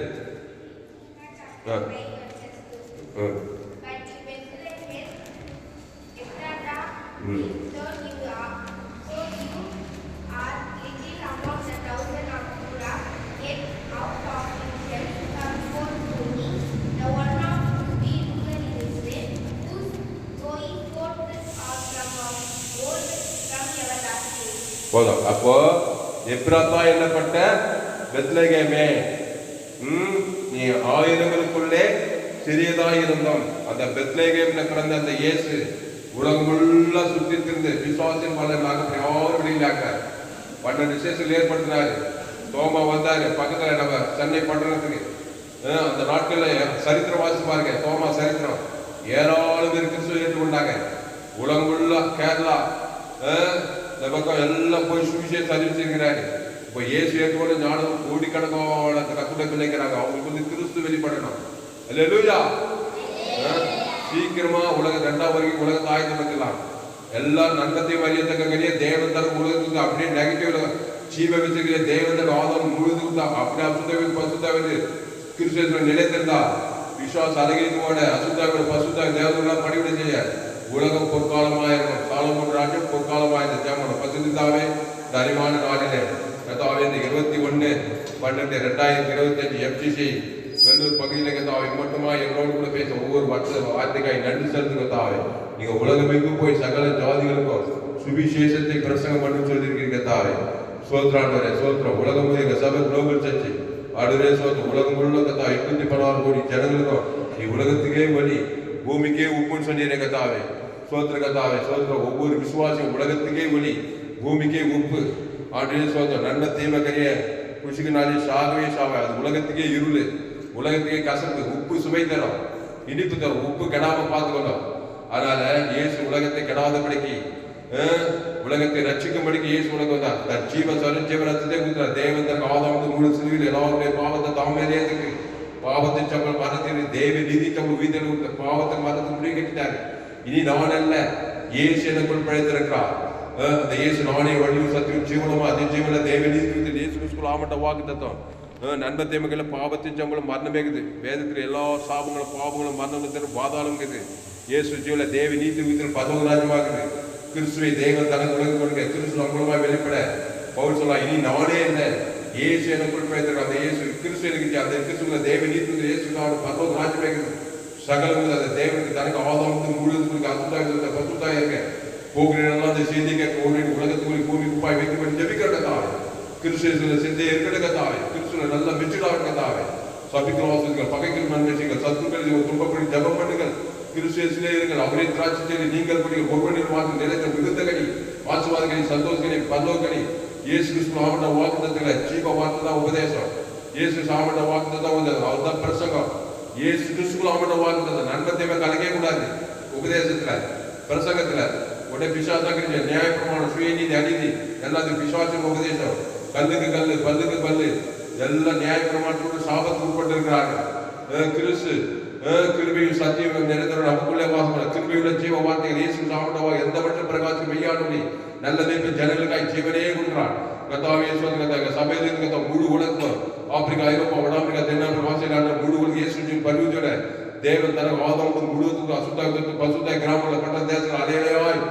போதும். அப்போ எப்ராத்தா என்னப்பட்ட பெத்லகேமே, நீ ஆயிரங்களுக்குள்ளே சிறியதாய் இருந்தோம். அந்த பெத்லகேம்ல பிறந்த அந்த இயேசு உலகம் முழுக்க சுற்றி திருந்து விசுவாசின் பலனாக யாரும் வெளியிலாக்கார். 12 விசேஷங்கள் ஏற்படுத்தினாரு. தோமா வந்தாரு பக்கத்துல நம்ம சென்னை பட்டணத்துக்கு. அந்த நாட்கள்ல சரித்திரம் வாசி பாருங்க, தோமா சரித்திரம். ஏராளம் பேர் கிறிஸ்துவை ஏற்றுக்கொண்டாங்க. உலகம் முழுக்க கேரளா இந்த பக்கம் எல்லாம் போய் சுவிசேஷம் அறிவிச்சிருக்கிறாரு. இப்போ இயேசு ஏற்றுக்கொண்டு ஞானம் கோடிக்கணக்கான கத்துடைய பிள்ளைக்கிறாங்க. அவங்களுக்கு வந்து கிறிஸ்து வெளிப்படணும். அல்லேலூயா. சீக்கிரமா உலகம் 2ஆம் வரைக்கும் உலகத்தை ஆயத்தப்படுத்தலாம். எல்லாம் நன்மத்தையும் அறியத்தக்க தேவன் தர உலகத்துக்கு அப்படியே நெகட்டிவ்ல ஜீவ வச்சுக்கிற தேவன் தர ஆதம் முழுதுக்கு அப்படியே அசுத்தாவின் பசுத்தாவின் கிறிஸ்துவ நிலைத்திருந்தா விசுவாச அழகியத்தோட அசுத்தாவின் பசுத்தாவி தேவதெல்லாம் பணிவிட செய்ய உலகம் பொற்காலமாயிருக்கும். சாலமோன் ராஜ்யம் பொற்காலமாயிருந்த ஜெபம் பசுத்தாவே இந்த அறிவான நாளிலே கர்த்தாவே இந்த 21/12/2025 எஃப்சிசி வெள்ளூர் பகுதியில் கர்த்தாவே மட்டுமா எங்களோடு கூட பேச ஒவ்வொரு வார்த்தைக்காய் நன்றி செலுத்து. கர்த்தாவே நீங்க உலகமெங்கும் போய் சகல ஜாதிகளுக்கும் சுவிசேஷத்தை பிரசங்கம் பண்ணு சொல்லியிருக்கீங்க. கர்த்தாவே சோத்ராண்டவரே சோத்ரம். உலகம் எங்க சபை குளோபல் சர்ச்சு ஆடுரே சோத்ரம். உலகம் முழுக்க கர்த்தாவே 816 கோடி ஜனங்களுக்கும் நீ உலகத்துக்கே வழி பூமிக்கே உப்புன்னு சொன்னீரே. கர்த்தாவே சோத்ர கர்த்தாவே சோத்ரம். ஒவ்வொரு விசுவாசியும் உலகத்துக்கே ஒளி பூமிக்கே உப்பு. ஆண்டே சோத்ரம். நன்மை தீமை கரிய குஷிக்கு நாளே சாகவே சாவை. அது உலகத்துக்கே இருள், உலகத்துக்கே கசப்பு. உப்பு சுவை தரும், இனிப்பு தரும். உப்பு கெடாம பார்த்துக்கணும். அதனால இயேசு உலகத்தை கெடாதபடிக்கு உலகத்தை ரட்சிக்கும்படிக்கு இயேசு உலகம் தான் தன் ஜீவ ரத்தத்தை கொடுத்தார். தேவன் தன் ஆதாமுக்கு முழு சிலுவையில் எல்லாருடைய பாவத்தை தாமேலேத்துக்கு பாவத்தின் சம்பளம் மரணத்தின் தேவ நீதி சம்பளம் உயிர்த்தெழு கொடுத்த பாவத்தை மரணத்தை முடிவு கட்டிட்டாரு. இனி நான் அல்ல, இயேசு எனக்குள் பிழைத்திருக்கிறார். அந்த இயேசு நானே வழியும் சத்தியம் ஜீவனமா அதே ஜீவன தேவ நீதி குறித்து இயேசு கிறிஸ்துவுக்குள் ஆமட்ட வாக்கு தத்துவம். நண்பர் தேமக்களை பாவத்தின் சம்பளம் மரணமேகுது. வேதத்தில் எல்லா சாபங்களும் பாவங்களும் மரணம் பாதாளம் இருக்குது. இயேசு ஜீவன தேவ நீதி குறித்து பதவராஜமாகுது. கிறிஸ்துவை தேவன் தனக்கு உலகம் கொடுக்க கிறிஸ்து மூலமா வெளிப்பட பவுல் சொல்லலாம், இனி நானே என்ன, இயேசு எனக்குள் பிழைத்திருக்க அந்த இயேசு கிறிஸ்து எனக்கு அந்த கிறிஸ்துவ தேவ நீதி இயேசு பரலோக ராஜ்யமேகுது. சகலம் அந்த தேவனுக்கு தனக்கு ஆதாரத்துக்கு முழுவதுக்கு அசுத்தாய் பசுத்தாய் இருக்க போகிறேன் அந்த செய்தி கேட்க உலகத்துக்குள்ளே பூமி குப்பாய் வைக்கப்பட்டு ஜெபிக்கிற தாவே கிறிஸ்துவ சிந்தை இருக்கிற தாவே கிறிஸ்துவ நல்ல மெச்சுடாக தாவே சபிக்கிற வாசல்கள் பகைகள் மன்னிச்சுங்கள் சத்துக்களை துன்பப்படி ஜபம் பண்ணுங்கள். கிறிஸ்துவிலே இருங்கள், அவரே திராட்சை நீங்கள் படிகள் ஒவ்வொன்றின் வாக்கு நிலைத்த மிகுந்த கனி ஆசீர்வாதக்கனி சந்தோஷக்கனி பரலோகக்கனி. இயேசு கிறிஸ்து ஆவட்ட வாக்குத்தத்தங்களை ஜீவ வார்த்தை தான் உபதேசம். இயேசு ஆவட்ட வாக்குத்தத்தை வந்தது அதுதான் பிரசங்கம். இயேசு கிறிஸ்துக்குள்ள ஆவட்ட வாக்குத்தத்தை நன்மத்தையுமே கலக்கவே கூடாது. உபதேசத்துல பிரசங்கத்துல உடனே பிசாசாக்கு நியாயப்பிரமாணம் சுயநீதி அநீதி எல்லாத்துக்கும் பிசாசுக்கு உபதேசம். கல்லுக்கு கல்லு பல்லுக்கு பல்லு எல்லாம் நியாயப்பிரமாணத்தோடு சாபத்துக்கு உட்பட்டு இருக்கிறார்கள். கிறிஸ்து கிருபையும் சத்தியம் நிறைந்த நமக்குள்ளே வாசம் கிருபையுள்ள ஜீவ வார்த்தைகள் இயேசு சாப்பிட்டவா எந்த பட்ச பிரகாசம் மெய்யானொழி நல்ல மேய்ப்பு ஜனங்களுக்காய் ஜீவனே கொடுக்கிறான். கத்தாவே சபையிலிருந்து கத்தா முழு உலகம் ஆப்பிரிக்கா ஐரோப்பா வடாப்பிரிக்கா தென்னாப்பிரிக்கா ஆஸ்திரேலியா முழு உலக இயேசு பரிவுஜோட தேவன் தனக்கு ஆதரவு முழுவதுக்கு அசுத்தாய் பசுத்தாய் கிராமங்கள் பட்ட தேசங்கள் அலையலையாய்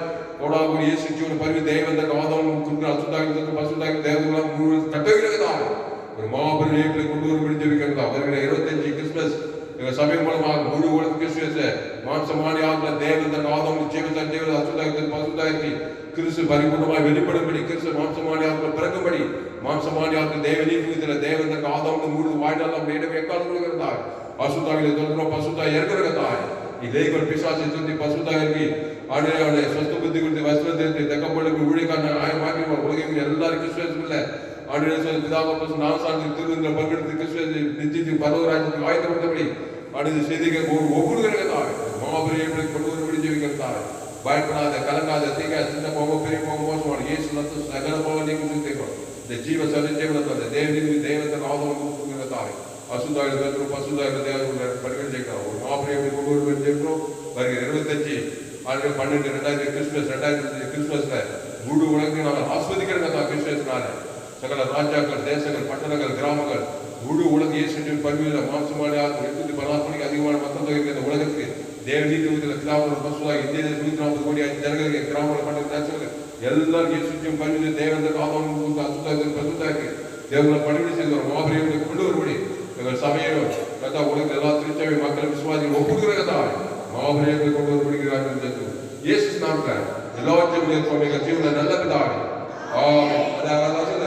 கோடாபுரி இயேசு ஜீவன பரிவு தேவன் தனக்கு ஆதரவு அசுத்தாய் பசுத்தாய் தேவன் முழு கட்டவிலகதான் ஒரு மாபெரும் இயக்கத்தை கொண்டு வரும்படி ஜெபிக்கிறதா. வருகிற 25 கிறிஸ்துமஸ் சபை மூலமாக முழு உலக கிறிஸ்துவ மாம்சமானி ஆகல தேவன் தன் ஆதம் ஜீவன் ஜீவன் அசுத்தாய் பசுத்தாய்க்கு கிறிஸ்து பரிபூர்ணமாய் வெளிப்படும்படி கிறிஸ்து மாம்சமானி ஆகல பிறக்கும்படி மாம்சமானி ஆகல தேவனீ குறித்துல தேவன் தன் ஆதம் முழு வாய்டாலம் இடமே எக்காலம் கொடுக்கிறதா. அசுத்தாவில சொல்றோம் பசுத்தாய் இருக்கிறதாய் இலேகல் பிசாசை சுத்தி பசுத்தாய்க்கு ஆண்டவரே சொந்த புத்தி கொடுத்து வஸ்திரத்தை தக்கப்பட்டு ஊழியக்கான ஆயமாக்கி உலகம் எல்லாரும் கிறிஸ்துவ ஆண்டவரே பிதாபஸ் நாசாந்தி திருவிழா பங்கெடுத்து கிறிஸ்துவ நிச்சயத்துக்கு பரவராஜ்யத்துக்கு ஆயத்தப்படுத்தபடி அடுத்த செய்திகள் ஒப்புடுகிறதாவே மாபெரிய கொண்டு வரும்படி ஜெபிக்கிறதாவே பயப்படாத கலங்காத தீங்க சின்ன போக பெரிய போக மோசமான இயேசு நத்து சகல போக நீங்க சிந்திக்கிறோம். இந்த ஜீவ சதிஜீவனத்தை அந்த தேவனின் தேவத்தை ஆதரவு கொடுக்கிறதாவே அசுதாய் பசுதாய் தேவனுடைய பணிகள் செய்கிறோம். ஒரு மாபெரிய கொண்டு வரும்படி ஜெபிக்கிறோம். வருகிற 25 12 2000 கிறிஸ்துமஸ்ல முழு உலகத்தையும் நாங்கள் ஆஸ்வதிக்கிறதா. கிறிஸ்துமஸ்னால சகல ராஜாக்கள் தேசங்கள் பட்டணங்கள் கிராமங்கள் முழு உலக இயேசு பல்வேறு மாம்சமான 810 அதிகமான மக்கள் தொகை இந்த உலகத்துக்கு தேவநீதி கிராமங்கள் பசுவாக இந்திய 140 கோடி ஜனங்களுக்கு கிராமங்கள் பட்ட தேசங்கள் எல்லாரும் இயேசு பல்வேறு தேவந்த ஆதரவு அசுத்தாய் பசுத்தாய்க்கு தேவங்களை பணிவிடை செய்து ஒரு மாபெரிய கொண்டு வரும்படி எங்கள் சபையோ கதா உலகத்தில் எல்லா திருச்சபை மக்கள் விசுவாசிகள் ஒப்புடுகிறதா மாபெரிய கொண்டு வரும்படுகிறார்கள். இயேசு நாமத்தில் எல்லாவற்றையும் ஜீவன நல்ல பிதாவே ஆமென். அதான் சொல்ல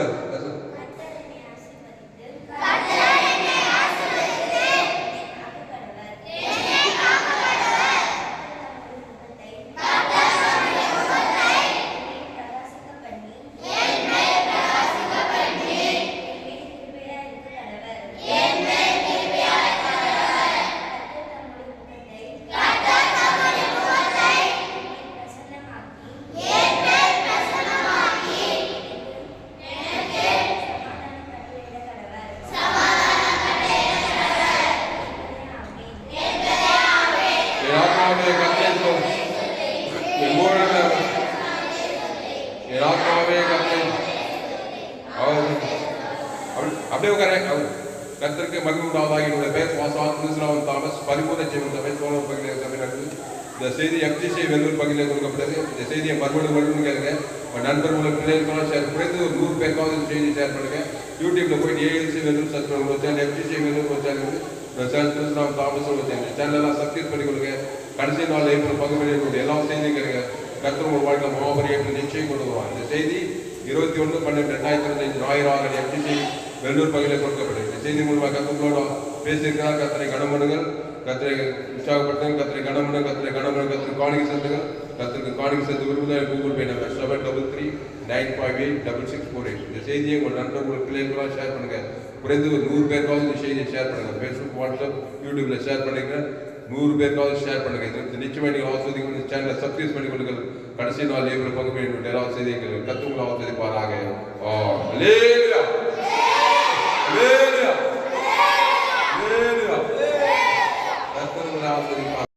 அப்படியே கர்த்தருக்கு மகிமை உண்டாவதாக. என்னுடைய பெயர் வாசான் தாமஸ் பரிபூர்ண ஜீவன் சபை சோழர் பகுதியில் சபை நடக்குது. இந்த செய்தி FGC வெள்ளூர் பகுதியில் கொடுக்கப்பட்டது. இந்த செய்தியை மறுபடியும் கேளுங்க. உங்கள் நண்பர் உள்ள பிள்ளைகளுக்கெல்லாம் ஷேர் குறைந்து ஒரு 100 பேருக்காவது இந்த செய்தி ஷேர் பண்ணுங்க. யூடியூப்ல போயிட்டு ALC வெள்ளூர் சர்ச் பண்ணுங்க சேனல் FGC வெள்ளூர் ஒரு சேனல் இருக்குது. தாமஸ் ஒரு சேனலெல்லாம் சப்ஸ்கிரைப் பண்ணிக்கொள்ளுங்க. கடைசி நாள் ஏப்ரல் பகுதியில் எல்லா செய்தியும் கேளுங்க. கர்த்தர் உங்கள் வாழ்க்கை மாபெரிய நிச்சயம் கொண்டு வருவார். இந்த செய்தி 21/12/2025 ஞாயிறு FGC வெள்ளூர் பகுதியில் கொடுக்கப்பட்டது. இந்த செய்தி மூலமாக கர்த்தரோட பேசியிருக்கிறார். கர்த்தரை கனமனுங்கள், கர்த்தரை உற்சாகப்படுத்துங்கள், கர்த்தரை கனமனுங்கள், கர்த்தரை கனமனுங்கள், கர்த்தர் காணிக்கை செலுத்துங்கள். கர்த்தருக்கு காணிக்கை செலுத்து விரும்புதல் கூகுள் பே நம்பர் 73395648. இந்த செய்தியை உங்கள் நண்பர்கள் பிள்ளைகளாக ஷேர் பண்ணுங்க. குறைந்து ஒரு 100 பேருக்காவது இந்த செய்தியை ஷேர் பண்ணுங்க. ஃபேஸ்புக் வாட்ஸ்அப் யூடியூப்ல ஷேர் பண்ணுங்க. 100 பேருக்காவது ஷேர் பண்ணுங்க. இது நிச்சயமாக நீங்கள் ஆஸ்வதிக்க சேனலை சப்ஸ்கிரைப் பண்ணி கொள்ளுங்கள். கடைசி நாள் ஏப்ரல் பங்கு எல்லா செய்திகள் கத்துங்களை ஆஸ்வதிப்பாராக.